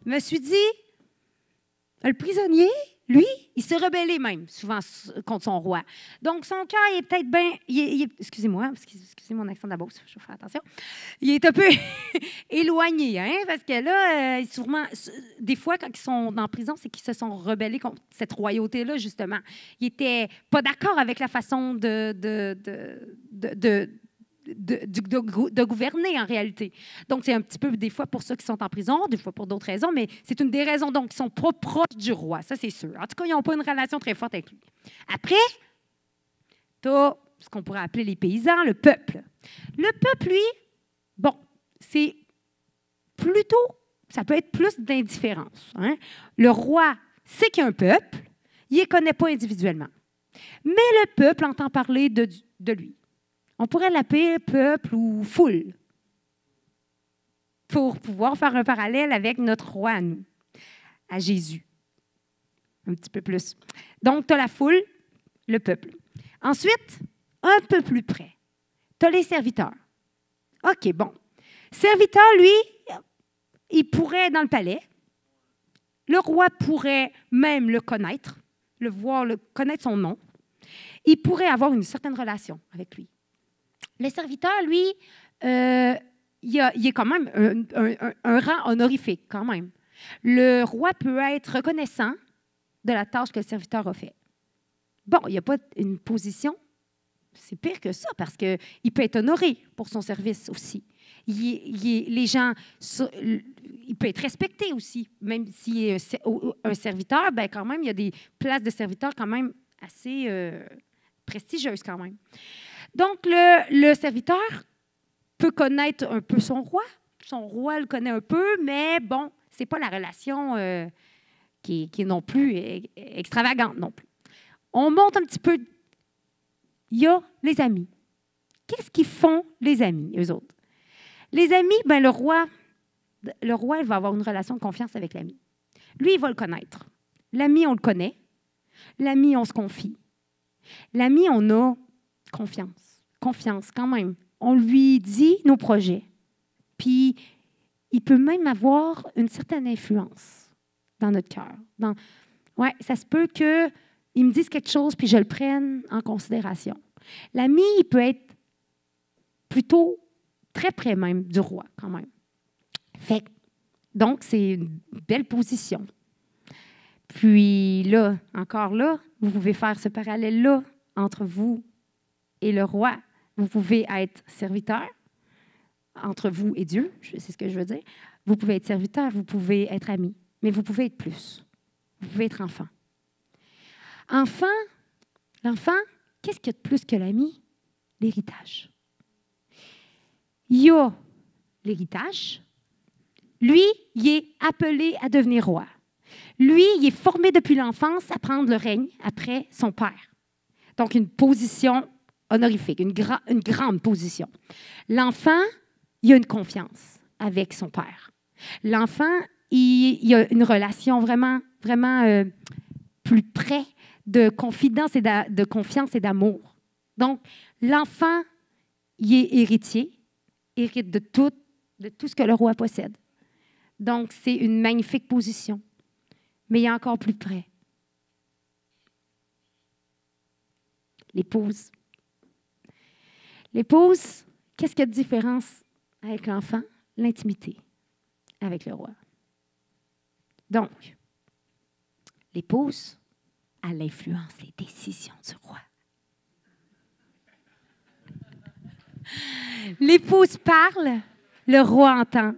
Je me suis dit, le prisonnier, lui, il s'est rebellé même, souvent, contre son roi. Donc, son cœur, il est peut-être bien... excusez-moi, excusez mon accent de la Beauce, je vais faire attention. Il est un peu éloigné, hein, parce que là, sûrement, des fois, quand ils sont en prison, c'est qu'ils se sont rebellés contre cette royauté-là, justement. Ils n'étaient pas d'accord avec la façon de gouverner, en réalité. Donc, c'est un petit peu, des fois, pour ceux qui sont en prison, des fois pour d'autres raisons, mais c'est une des raisons, donc, ils sont pas proches du roi, ça, c'est sûr. En tout cas, ils n'ont pas une relation très forte avec lui. Après, tu as ce qu'on pourrait appeler les paysans, le peuple. Le peuple, lui, c'est plutôt, ça peut être plus d'indifférence. Hein? Le roi sait qu'il y a un peuple, il ne les connaît pas individuellement. Mais le peuple entend parler de lui. On pourrait l'appeler peuple ou foule pour pouvoir faire un parallèle avec notre roi à nous, à Jésus. Un petit peu plus. Donc, tu as la foule, le peuple. Ensuite, un peu plus près, tu as les serviteurs. OK, bon. Serviteur, lui, il pourrait être dans le palais. Le roi pourrait même le connaître, le voir, connaître son nom. Il pourrait avoir une certaine relation avec lui. Le serviteur, lui, il est quand même un rang honorifique, quand même. Le roi peut être reconnaissant de la tâche que le serviteur a fait. Bon, il n'y a pas une position, c'est pire que ça, parce qu'il peut être honoré pour son service aussi. Les gens, il peut être respecté aussi, même s'il est un serviteur, bien quand même, il y a des places de serviteurs quand même assez prestigieuses quand même. Donc, le serviteur peut connaître un peu son roi le connaît un peu, mais bon, ce n'est pas la relation qui est non plus extravagante non plus. On monte un petit peu, il y a les amis. Qu'est-ce qu'ils font, les amis, eux autres? Les amis, bien, le roi, il va avoir une relation de confiance avec l'ami. Lui, il va le connaître. L'ami, on le connaît. L'ami, on se confie. L'ami, on a confiance quand même. On lui dit nos projets. Puis, il peut même avoir une certaine influence dans notre cœur. Ouais, ça se peut qu'il me dise quelque chose puis je le prenne en considération. L'ami, il peut être plutôt très près même du roi, quand même. Donc, c'est une belle position. Puis là, encore là, vous pouvez faire ce parallèle-là entre vous et le roi. Vous pouvez être serviteur entre vous et Dieu, c'est ce que je veux dire. Vous pouvez être serviteur, vous pouvez être ami, mais vous pouvez être plus. Vous pouvez être enfant. L'enfant, qu'est-ce qu'il y a de plus que l'ami? L'héritage. Il y a l'héritage. Lui, il est appelé à devenir roi. Lui, il est formé depuis l'enfance à prendre le règne après son père. Donc, une position honorifique, une grande position. L'enfant, il a une confiance avec son père. L'enfant, il a une relation vraiment plus près de confidence et de confiance et d'amour. Donc, l'enfant, il est héritier, hérite de tout ce que le roi possède. Donc, c'est une magnifique position. Mais il est encore plus près. L'épouse. L'épouse, qu'est-ce qu'il y a de différence avec l'enfant? L'intimité avec le roi. Donc, l'épouse a l'influence, les décisions du roi. L'épouse parle, le roi entend.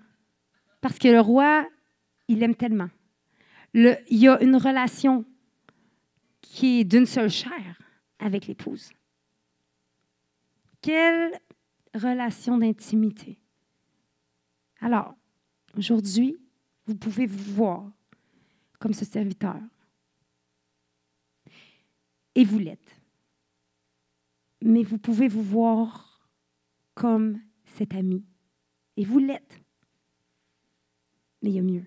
Parce que le roi, il l'aime tellement. Il y a une relation qui est d'une seule chair avec l'épouse. Quelle relation d'intimité. Alors, aujourd'hui, vous pouvez vous voir comme ce serviteur. Et vous l'êtes. Mais vous pouvez vous voir comme cet ami. Et vous l'êtes. Mais il y a mieux.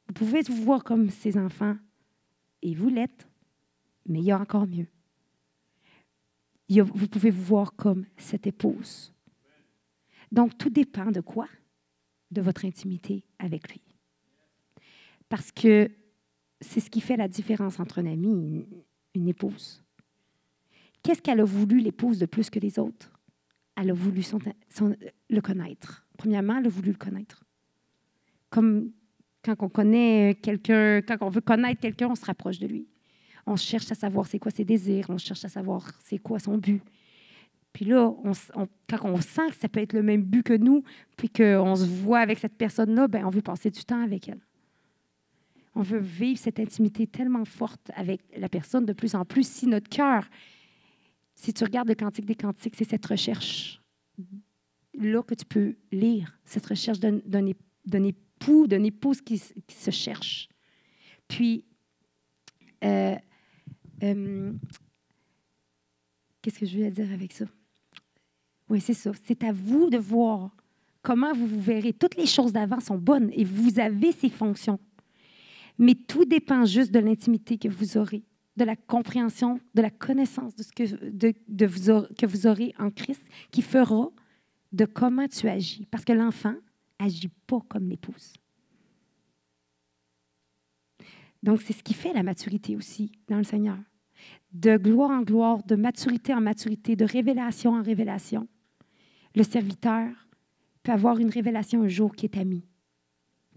Vous pouvez vous voir comme ses enfants. Et vous l'êtes. Mais il y a encore mieux. Vous pouvez vous voir comme cette épouse. Donc, tout dépend de quoi? De votre intimité avec lui. Parce que c'est ce qui fait la différence entre un ami et une épouse. Qu'est-ce qu'elle a voulu, l'épouse, de plus que les autres? Elle a voulu le connaître. Premièrement, elle a voulu le connaître. Comme quand on connaît quelqu'un, quand on veut connaître quelqu'un, on se rapproche de lui. On cherche à savoir c'est quoi ses désirs, on cherche à savoir c'est quoi son but. Puis là, quand on sent que ça peut être le même but que nous, puis qu'on se voit avec cette personne-là, bien, on veut passer du temps avec elle. On veut vivre cette intimité tellement forte avec la personne de plus en plus. Si notre cœur, si tu regardes le Cantique des Cantiques, c'est cette recherche-là que tu peux lire, cette recherche d'un époux, d'une épouse qui se cherche. Puis, qu'est-ce que je voulais dire avec ça? Oui, c'est ça. C'est à vous de voir comment vous verrez. Toutes les choses d'avant sont bonnes et vous avez ces fonctions. Mais tout dépend juste de l'intimité que vous aurez, de la compréhension, de la connaissance de ce que vous aurez en Christ qui fera de comment tu agis. Parce que l'enfant n'agit pas comme l'épouse. Donc, c'est ce qui fait la maturité aussi dans le Seigneur. De gloire en gloire, de maturité en maturité, de révélation en révélation. Le serviteur peut avoir une révélation un jour qui est ami.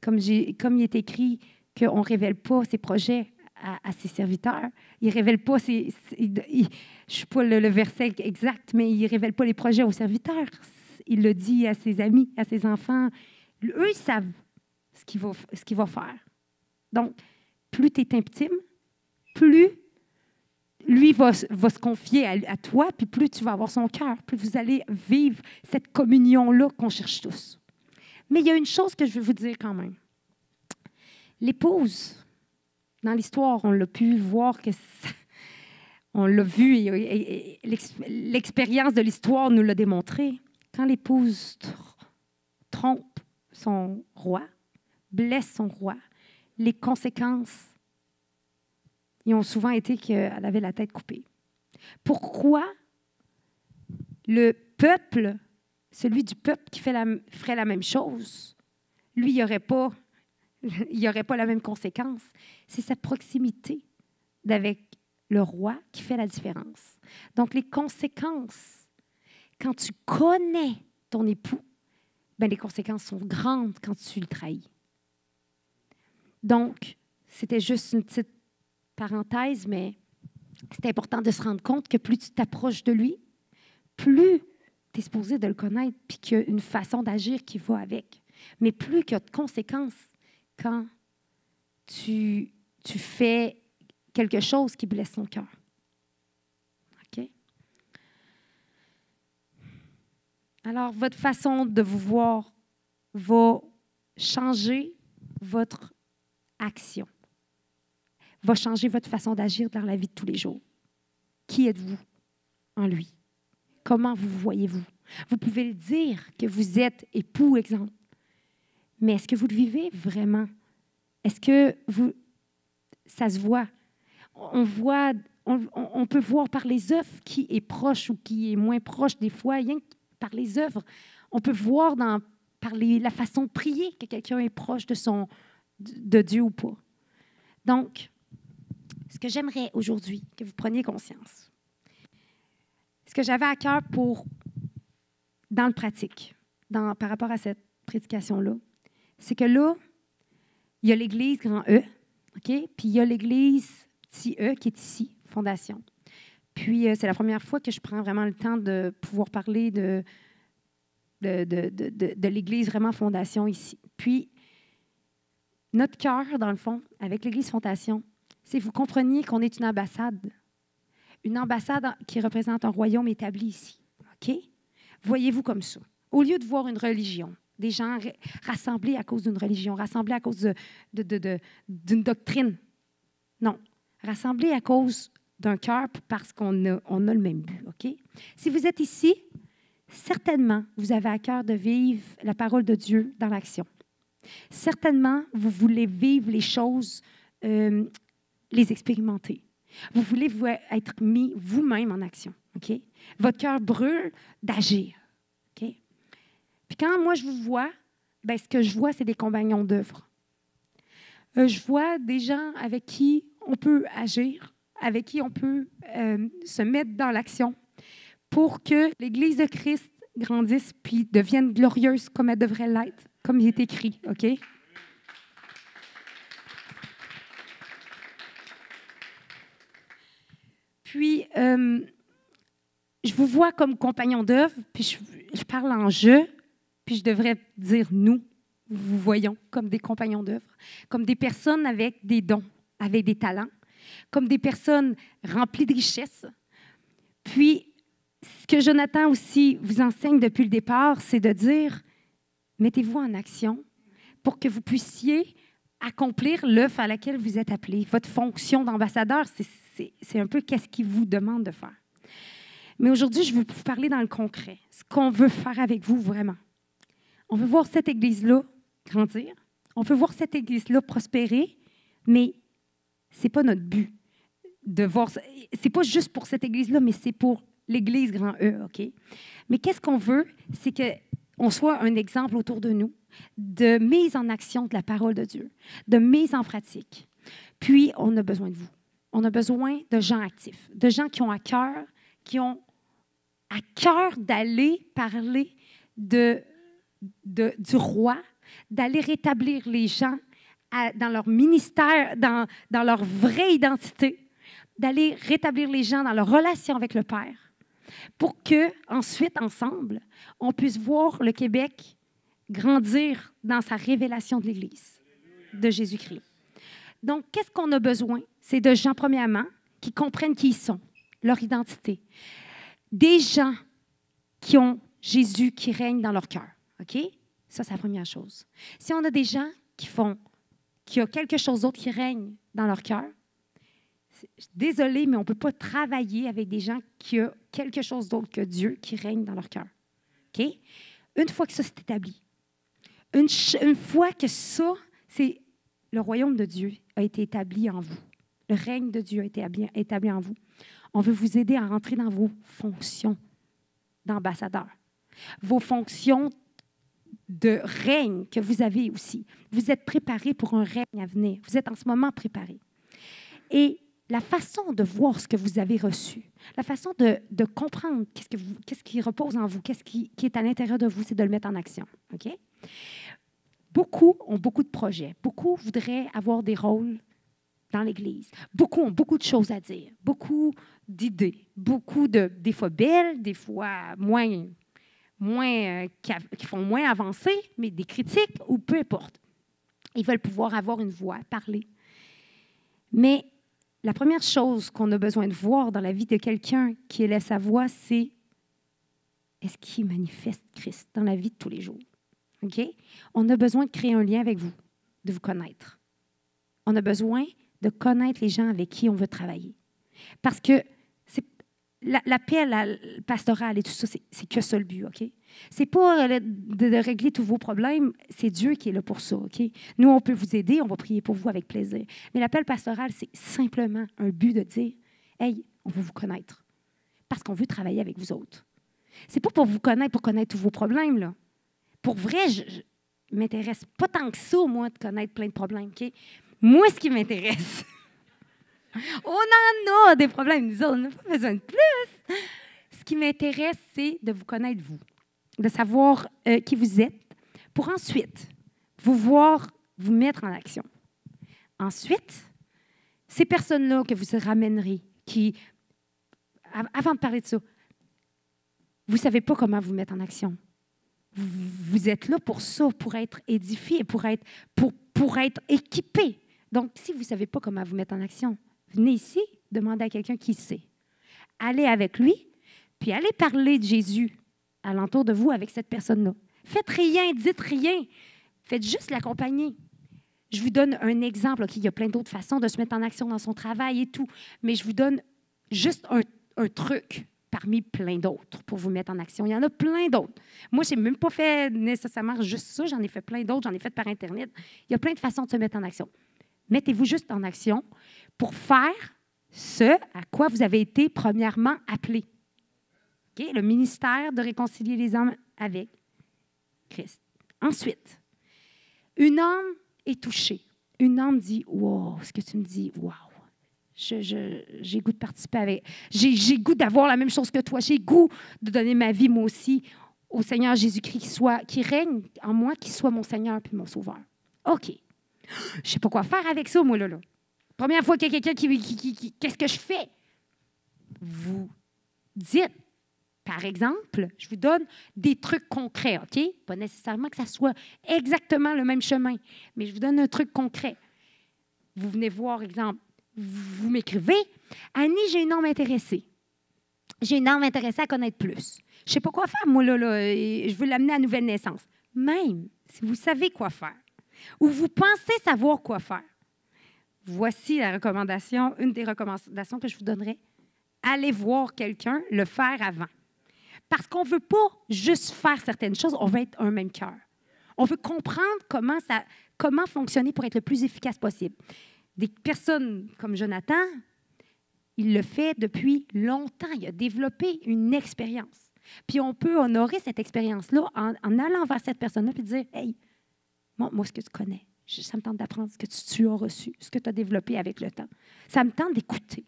Comme il est écrit qu'on ne révèle pas ses projets à ses serviteurs. Il ne révèle pas je ne sais pas le verset exact, mais il ne révèle pas les projets aux serviteurs. Il le dit à ses amis, à ses enfants. Eux, ils savent ce qu'il va faire. Donc, plus tu es intime, plus lui va se confier à toi, puis plus tu vas avoir son cœur, plus vous allez vivre cette communion-là qu'on cherche tous. Mais il y a une chose que je veux vous dire quand même. L'épouse, dans l'histoire, on l'a pu voir, on l'a vu, et l'expérience de l'histoire nous l'a démontré. Quand l'épouse trompe son roi, blesse son roi, les conséquences, ils ont souvent été qu'elle avait la tête coupée. Pourquoi le peuple, celui du peuple qui ferait la même chose, lui, il n'y aurait pas, la même conséquence. C'est sa proximité avec le roi qui fait la différence. Donc, les conséquences, quand tu connais ton époux, ben, les conséquences sont grandes quand tu le trahis. Donc, c'était juste une petite parenthèse, mais c'est important de se rendre compte que plus tu t'approches de lui, plus tu es supposé de le connaître, puis qu'il y a une façon d'agir qui va avec. Mais plus qu'il y a de conséquences quand tu fais quelque chose qui blesse son cœur. OK? Alors, votre façon de vous voir va changer votre action, va changer votre façon d'agir dans la vie de tous les jours. Qui êtes-vous en lui? Comment vous voyez-vous? Vous pouvez le dire que vous êtes époux, exemple, mais est-ce que vous le vivez vraiment? Est-ce que ça se voit? On peut voir par les œuvres qui est proche ou qui est moins proche des fois, rien que par les œuvres. On peut voir par la façon de prier que quelqu'un est proche de Dieu ou pas. Donc, ce que j'aimerais aujourd'hui que vous preniez conscience, ce que j'avais à cœur dans le pratique, par rapport à cette prédication-là, c'est que là, il y a l'Église grand E, OK? Puis il y a l'Église petit E qui est ici, Fondation. Puis c'est la première fois que je prends vraiment le temps de pouvoir parler de l'Église vraiment Fondation ici. Puis, notre cœur, dans le fond, avec l'Église Fondation, c'est que vous compreniez qu'on est une ambassade qui représente un royaume établi ici. OK? Voyez-vous comme ça. Au lieu de voir une religion, des gens rassemblés à cause d'une religion, rassemblés à cause d'une doctrine. Non. Rassemblés à cause d'un cœur parce qu'on a le même but. OK? Si vous êtes ici, certainement, vous avez à cœur de vivre la parole de Dieu dans l'action. Certainement, vous voulez vivre les choses, les expérimenter. Vous voulez être mis vous-même en action. OK? Votre cœur brûle d'agir. OK? Puis quand moi, je vous vois, bien, ce que je vois, c'est des compagnons d'œuvre. Je vois des gens avec qui on peut agir, avec qui on peut se mettre dans l'action pour que l'Église de Christ grandisse puis devienne glorieuse comme elle devrait l'être, comme il est écrit. OK? Puis, je vous vois comme compagnon d'œuvre, puis je parle en « je », puis je devrais dire « nous ». Vous voyons comme des compagnons d'œuvre, comme des personnes avec des dons, avec des talents, comme des personnes remplies de richesses. Puis, ce que Jonathan aussi vous enseigne depuis le départ, c'est de dire, mettez-vous en action pour que vous puissiez accomplir l'œuvre à laquelle vous êtes appelés. Votre fonction d'ambassadeur, c'est un peu qu'est-ce qu'il vous demande de faire. Mais aujourd'hui, je veux vous parler dans le concret, ce qu'on veut faire avec vous vraiment. On veut voir cette Église-là grandir, on veut voir cette Église-là prospérer, mais ce n'est pas notre but de voir. C'est pas juste pour cette Église-là, mais c'est pour l'Église grand E, OK? Mais qu'est-ce qu'on veut? C'est qu'on soit un exemple autour de nous de mise en action de la parole de Dieu, de mise en pratique. Puis, on a besoin de vous. On a besoin de gens actifs, de gens qui ont à cœur d'aller parler du roi, d'aller rétablir les gens dans leur ministère, dans leur vraie identité, d'aller rétablir les gens dans leur relation avec le Père, pour qu'ensuite, ensemble, on puisse voir le Québec grandir dans sa révélation de l'Église, de Jésus-Christ. Donc, qu'est-ce qu'on a besoin? C'est de gens, premièrement, qui comprennent qui ils sont, leur identité. Des gens qui ont Jésus qui règne dans leur cœur. OK? Ça, c'est la première chose. Si on a des gens qui ont quelque chose d'autre qui règne dans leur cœur, désolé, mais on ne peut pas travailler avec des gens qui ont quelque chose d'autre que Dieu qui règne dans leur cœur. OK? Une fois que ça s'est établi, une fois que ça, c'est le royaume de Dieu a été établi en vous, le règne de Dieu a été établi en vous, on veut vous aider à rentrer dans vos fonctions d'ambassadeur, vos fonctions de règne que vous avez aussi. Vous êtes préparés pour un règne à venir. Vous êtes en ce moment préparés. Et la façon de voir ce que vous avez reçu, la façon de comprendre qu'est-ce qui repose en vous, qu'est-ce qui est à l'intérieur de vous, c'est de le mettre en action. OK? Beaucoup ont beaucoup de projets. Beaucoup voudraient avoir des rôles dans l'Église. Beaucoup ont beaucoup de choses à dire, beaucoup d'idées, beaucoup des fois belles, des fois qui font moins avancer, mais des critiques ou peu importe. Ils veulent pouvoir avoir une voix, parler. Mais la première chose qu'on a besoin de voir dans la vie de quelqu'un qui élève sa voix, c'est est-ce qu'il manifeste Christ dans la vie de tous les jours? OK? On a besoin de créer un lien avec vous, de vous connaître. On a besoin de connaître les gens avec qui on veut travailler. Parce que l'appel pastoral et tout ça, c'est que ça le but, OK? C'est pas de régler tous vos problèmes, c'est Dieu qui est là pour ça, OK? Nous, on peut vous aider, on va prier pour vous avec plaisir. Mais l'appel pastoral, c'est simplement un but de dire, hey, on veut vous connaître parce qu'on veut travailler avec vous autres. C'est pas pour vous connaître, pour connaître tous vos problèmes, là. Pour vrai, je m'intéresse pas tant que ça, moi, de connaître plein de problèmes, OK? Moi, ce qui m'intéresse, on en a des problèmes, nous autres, on n'a pas besoin de plus. Ce qui m'intéresse, c'est de vous connaître, vous, de savoir qui vous êtes, pour ensuite vous voir vous mettre en action. Ensuite, ces personnes-là que vous ramènerez, avant de parler de ça, vous ne savez pas comment vous mettre en action. Vous êtes là pour ça, pour être édifié, pour être équipé. Donc, si vous ne savez pas comment vous mettre en action, venez ici, demandez à quelqu'un qui sait. Allez avec lui, puis allez parler de Jésus alentour de vous avec cette personne-là. Faites rien, dites rien. Faites juste l'accompagner. Je vous donne un exemple. Okay, il y a plein d'autres façons de se mettre en action dans son travail et tout, mais je vous donne juste un truc parmi plein d'autres pour vous mettre en action. Il y en a plein d'autres. Moi, je n'ai même pas fait nécessairement juste ça. J'en ai fait plein d'autres. J'en ai fait par Internet. Il y a plein de façons de se mettre en action. Mettez-vous juste en action pour faire ce à quoi vous avez été premièrement appelé. Okay? Le ministère de réconcilier les hommes avec Christ. Ensuite, une âme est touchée. Une âme dit « Wow! » Ce que tu me dis, « Wow! » J'ai goût de participer avec. J'ai goût d'avoir la même chose que toi. J'ai goût de donner ma vie, moi aussi, au Seigneur Jésus-Christ qui règne en moi, qui soit mon Seigneur puis mon Sauveur. OK. Je ne sais pas quoi faire avec ça, moi, là. Première fois qu'il y a quelqu'un qui qu'est-ce que je fais? Vous dites, par exemple, je vous donne des trucs concrets, OK? Pas nécessairement que ça soit exactement le même chemin, mais je vous donne un truc concret. Vous venez voir, exemple, vous m'écrivez, « Annie, j'ai une âme intéressée. J'ai une âme intéressée à connaître plus. Je ne sais pas quoi faire, moi, là, et je veux l'amener à nouvelle naissance. » Même si vous savez quoi faire, ou vous pensez savoir quoi faire, voici la recommandation, une des recommandations que je vous donnerai. Allez voir quelqu'un le faire avant. Parce qu'on ne veut pas juste faire certaines choses, on veut être un même cœur. On veut comprendre comment fonctionner pour être le plus efficace possible. Des personnes comme Jonathan, il le fait depuis longtemps. Il a développé une expérience. Puis on peut honorer cette expérience-là en allant vers cette personne-là et dire « Hey, moi, ce que tu connais, ça me tente d'apprendre ce que tu as reçu, ce que tu as développé avec le temps. Ça me tente d'écouter. »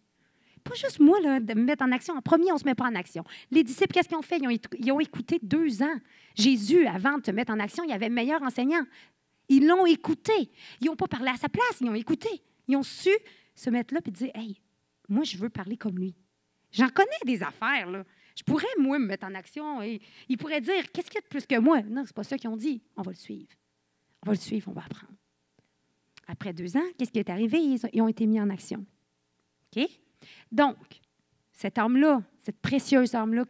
Pas juste moi, là, de me mettre en action. En premier, on ne se met pas en action. Les disciples, qu'est-ce qu'ils ont fait? Ils ont écouté 2 ans. Jésus, avant de se mettre en action, il y avait le meilleur enseignant. Ils l'ont écouté. Ils n'ont pas parlé à sa place, ils ont écouté. Ils ont su se mettre là et dire « Hey, moi, je veux parler comme lui. J'en connais des affaires, là. Je pourrais, moi, me mettre en action. Et il pourrait dire « Qu'est-ce qu'il y a de plus que moi? » Non, ce n'est pas ça qu'ils ont dit. On va le suivre. On va le suivre, on va apprendre. Après 2 ans, qu'est-ce qui est arrivé? Ils ont été mis en action. OK? Donc, cette âme-là, cette précieuse âme-là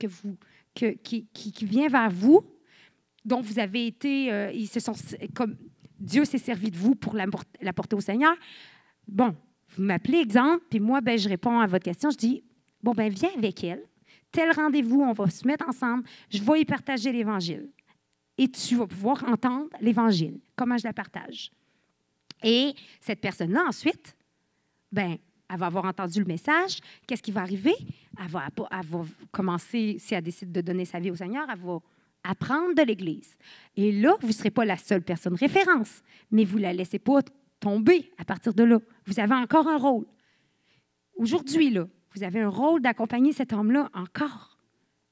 qui vient vers vous, dont vous avez été, comme Dieu s'est servi de vous pour la porter au Seigneur. Bon, vous m'appelez, exemple, puis moi, je réponds à votre question. Je dis, bon, viens avec elle. Tel rendez-vous, on va se mettre ensemble. Je vais y partager l'Évangile. Et tu vas pouvoir entendre l'Évangile, comment je la partage. Et cette personne-là, ensuite, elle va avoir entendu le message. Qu'est-ce qui va arriver? Elle va commencer, si elle décide de donner sa vie au Seigneur, elle va apprendre de l'Église. Et là, vous ne serez pas la seule personne référence, mais vous ne la laissez pas tomber à partir de là. Vous avez encore un rôle. Aujourd'hui, là, vous avez un rôle d'accompagner cet homme-là encore.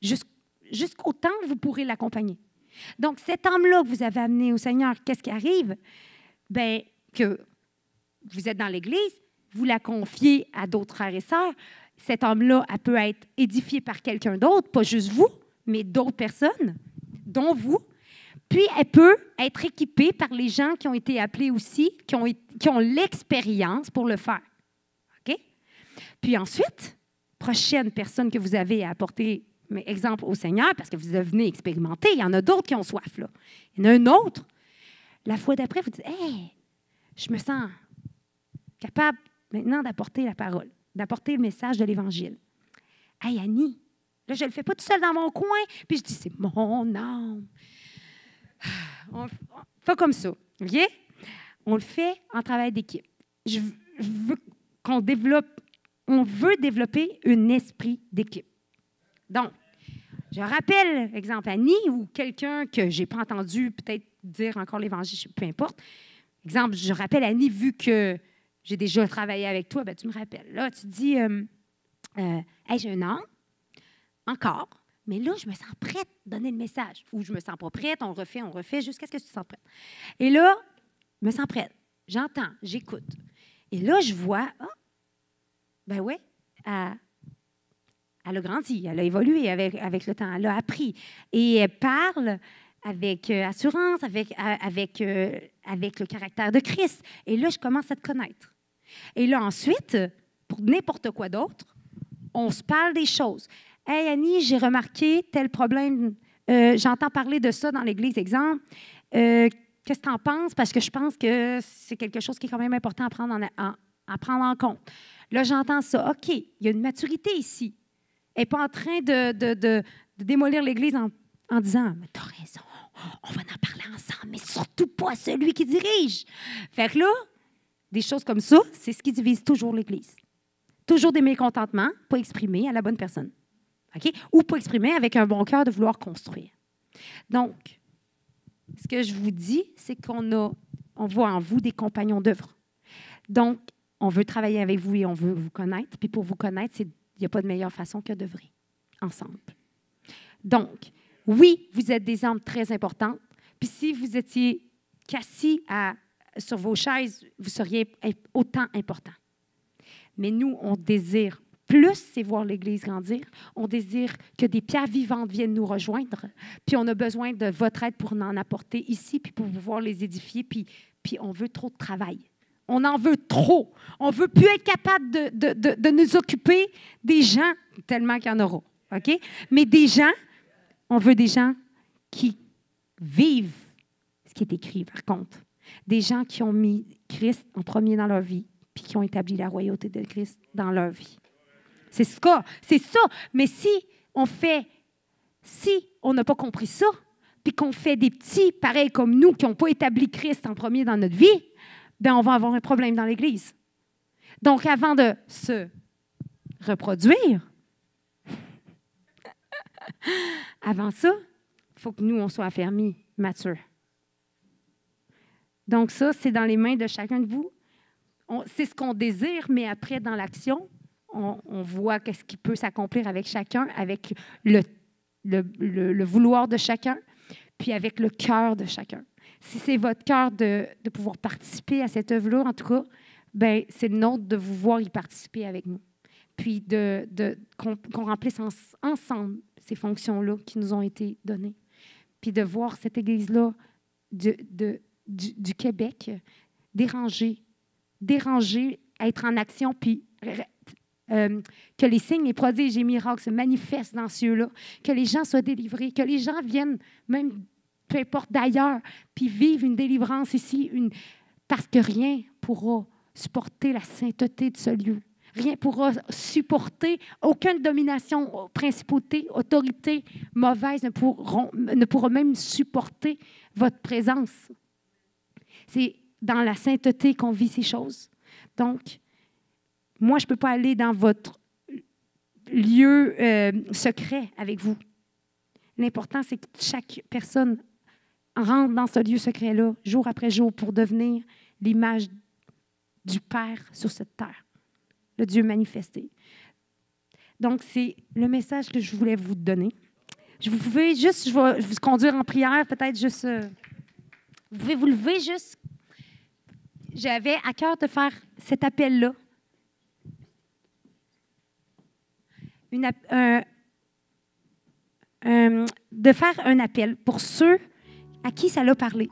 Jusqu'au temps que vous pourrez l'accompagner. Donc, cet homme-là que vous avez amené au Seigneur, qu'est-ce qui arrive? Bien, que vous êtes dans l'Église, vous la confiez à d'autres frères et sœurs. Cet homme-là, elle peut être édifié par quelqu'un d'autre, pas juste vous, mais d'autres personnes, dont vous. Puis, elle peut être équipée par les gens qui ont été appelés aussi, qui ont l'expérience pour le faire. OK? Puis ensuite, prochaine personne que vous avez à apporter, exemple, au Seigneur, parce que vous devenez expérimenté, il y en a d'autres qui ont soif, là. Il y en a un autre. La fois d'après, vous dites, « Hey, je me sens capable maintenant d'apporter la parole, d'apporter le message de l'Évangile. Hey, Annie, là, je ne le fais pas tout seul dans mon coin, puis je dis, c'est mon âme. On fait comme ça, OK? On le fait en travail d'équipe. Je veux qu'on développe, on veut développer un esprit d'équipe. Donc, je rappelle, exemple, Annie ou quelqu'un que je n'ai pas entendu peut-être dire encore l'Évangile, peu importe. Exemple, je rappelle Annie, vu que j'ai déjà travaillé avec toi, ben, tu me rappelles. Là, tu te dis, hey, j'ai un âme, encore, mais là, je me sens prête à donner le message. Ou je ne me sens pas prête, on refait, jusqu'à ce que tu te sens prête. Et là, je me sens prête. J'entends, j'écoute. Et là, je vois, ben oui, elle a grandi, elle a évolué avec le temps, elle a appris. Et elle parle avec assurance, avec le caractère de Christ. Et là, je commence à te connaître. Et là, ensuite, pour n'importe quoi d'autre, on se parle des choses. « Hey, Annie, j'ai remarqué tel problème. J'entends parler de ça dans l'Église, exemple. Qu'est-ce que tu en penses? Parce que je pense que c'est quelque chose qui est quand même important à prendre en compte. Là, j'entends ça. OK, il y a une maturité ici. Elle n'est pas en train de démolir l'Église en disant « Mais tu as raison, on va en parler ensemble, mais surtout pas celui qui dirige. » Fait que là, des choses comme ça, c'est ce qui divise toujours l'Église. Toujours des mécontentements, pas exprimés à la bonne personne. OK? Ou pas exprimés avec un bon cœur de vouloir construire. Donc, ce que je vous dis, c'est qu'on voit en vous des compagnons d'œuvre. Donc, on veut travailler avec vous et on veut vous connaître. Puis pour vous connaître, il n'y a pas de meilleure façon que d'œuvrer ensemble. Donc, oui, vous êtes des âmes très importantes. Puis si vous étiez assis sur vos chaises, vous seriez autant important. Mais nous, on désire plus, c'est voir l'Église grandir. On désire que des pierres vivantes viennent nous rejoindre. Puis on a besoin de votre aide pour en apporter ici, puis pour pouvoir les édifier. Puis on veut trop de travail. On en veut trop. On ne veut plus être capable de nous occuper des gens, tellement qu'il y en aura. OK? Mais des gens, on veut des gens qui vivent ce qui est écrit, par contre. Des gens qui ont mis Christ en premier dans leur vie, puis qui ont établi la royauté de Christ dans leur vie. C'est ça. Mais si on n'a pas compris ça, puis qu'on fait des petits, pareils comme nous, qui n'ont pas établi Christ en premier dans notre vie, bien, on va avoir un problème dans l'Église. Donc, avant de se reproduire, avant ça, il faut que nous, on soit affermis, matures. Donc, ça, c'est dans les mains de chacun de vous. C'est ce qu'on désire, mais après, dans l'action, on voit qu'est-ce qui peut s'accomplir avec chacun, avec le vouloir de chacun, puis avec le cœur de chacun. Si c'est votre cœur de pouvoir participer à cette œuvre-là, en tout cas, ben, c'est le nôtre de vous voir y participer avec nous. Puis qu'on remplisse ensemble ces fonctions-là qui nous ont été données. Puis de voir cette Église-là du Québec déranger, être en action, puis que les signes, les prodiges et les miracles se manifestent dans ce lieu-là, que les gens soient délivrés, que les gens viennent, même peu importe d'ailleurs, puis vivent une délivrance ici, parce que rien pourra supporter la sainteté de ce lieu. Rien pourra supporter, aucune domination, principauté, autorité mauvaise ne pourra même supporter votre présence. C'est dans la sainteté qu'on vit ces choses. Donc, moi, je ne peux pas aller dans votre lieu secret avec vous. l'important, c'est que chaque personne rentre dans ce lieu secret-là, jour après jour, pour devenir l'image du Père sur cette terre, le Dieu manifesté. Donc, c'est le message que je voulais vous donner. Vous pouvez juste, je vais vous conduire en prière, peut-être juste, vous pouvez vous lever juste. J'avais à cœur de faire cet appel-là. De faire un appel pour ceux à qui ça l'a parlé.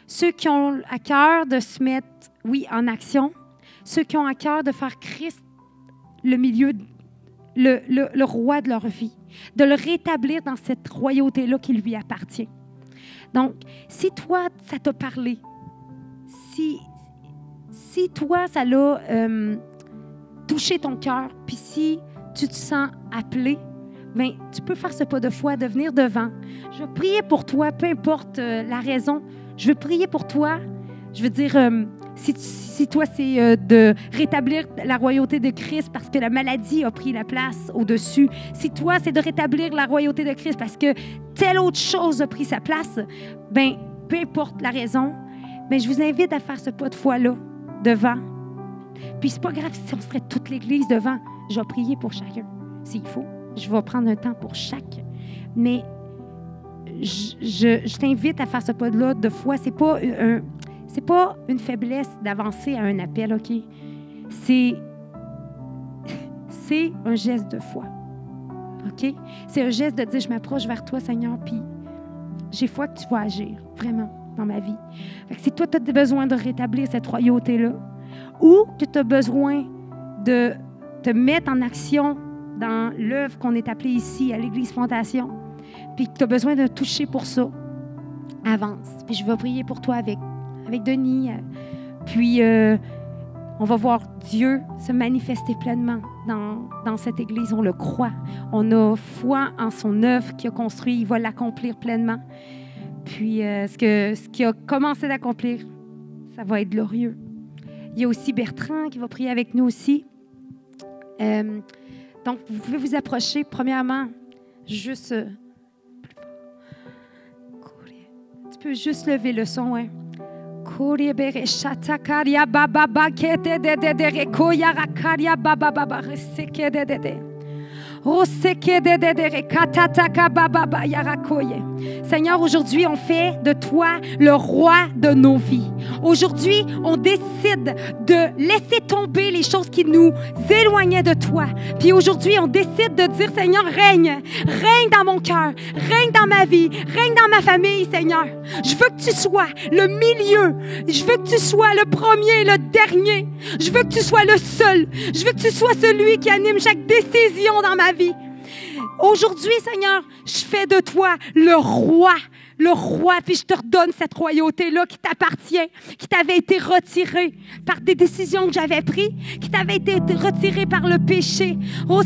Ceux qui ont à cœur de se mettre, oui, en action. Ceux qui ont à cœur de faire Christ le milieu, le roi de leur vie. De le rétablir dans cette royauté-là qui lui appartient. Donc, si toi, ça t'a parlé, si toi, ça l'a touché ton cœur, puis si tu te sens appelé, bien, tu peux faire ce pas de foi, de venir devant. Je vais prier pour toi, peu importe la raison. Je veux prier pour toi. Je veux dire, si toi, c'est de rétablir la royauté de Christ parce que la maladie a pris la place au-dessus. Si toi, c'est de rétablir la royauté de Christ parce que telle autre chose a pris sa place, bien, peu importe la raison, bien, je vous invite à faire ce pas de foi-là devant. Puis c'est pas grave si on serait toute l'Église devant. Je vais prier pour chacun, s'il faut. Je vais prendre un temps pour chaque. Mais je t'invite à faire ce pas-là de foi. C'est pas une faiblesse d'avancer à un appel, OK? C'est un geste de foi, OK? C'est un geste de dire, je m'approche vers toi, Seigneur, puis j'ai foi que tu vas agir, vraiment, dans ma vie. Fait que si toi, tu as besoin de rétablir cette royauté-là, ou que tu as besoin de te mettre en action dans l'œuvre qu'on est appelée ici, à l'Église Fondation, puis que tu as besoin de toucher pour ça, avance. Puis je vais prier pour toi avec Denis. Puis on va voir Dieu se manifester pleinement dans cette Église. On le croit. On a foi en son œuvre qu'il a construit. Il va l'accomplir pleinement. Puis ce qu'il a commencé d'accomplir, ça va être glorieux. Il y a aussi Bertrand qui va prier avec nous aussi. Donc, vous pouvez vous approcher. Premièrement, juste... tu peux juste lever le son, hein? Seigneur, aujourd'hui, on fait de toi le roi de nos vies. Aujourd'hui, on décide de laisser tomber les choses qui nous éloignaient de toi. Puis aujourd'hui, on décide de dire, Seigneur, règne dans mon cœur, règne dans ma vie, règne dans ma famille, Seigneur. Je veux que tu sois le milieu. Je veux que tu sois le premier, le dernier. Je veux que tu sois le seul. Je veux que tu sois celui qui anime chaque décision dans ma vie. Aujourd'hui, Seigneur, je fais de toi le roi, puis je te redonne cette royauté-là qui t'appartient, qui t'avait été retirée par des décisions que j'avais prises, qui t'avait été retirée par le péché. Oh,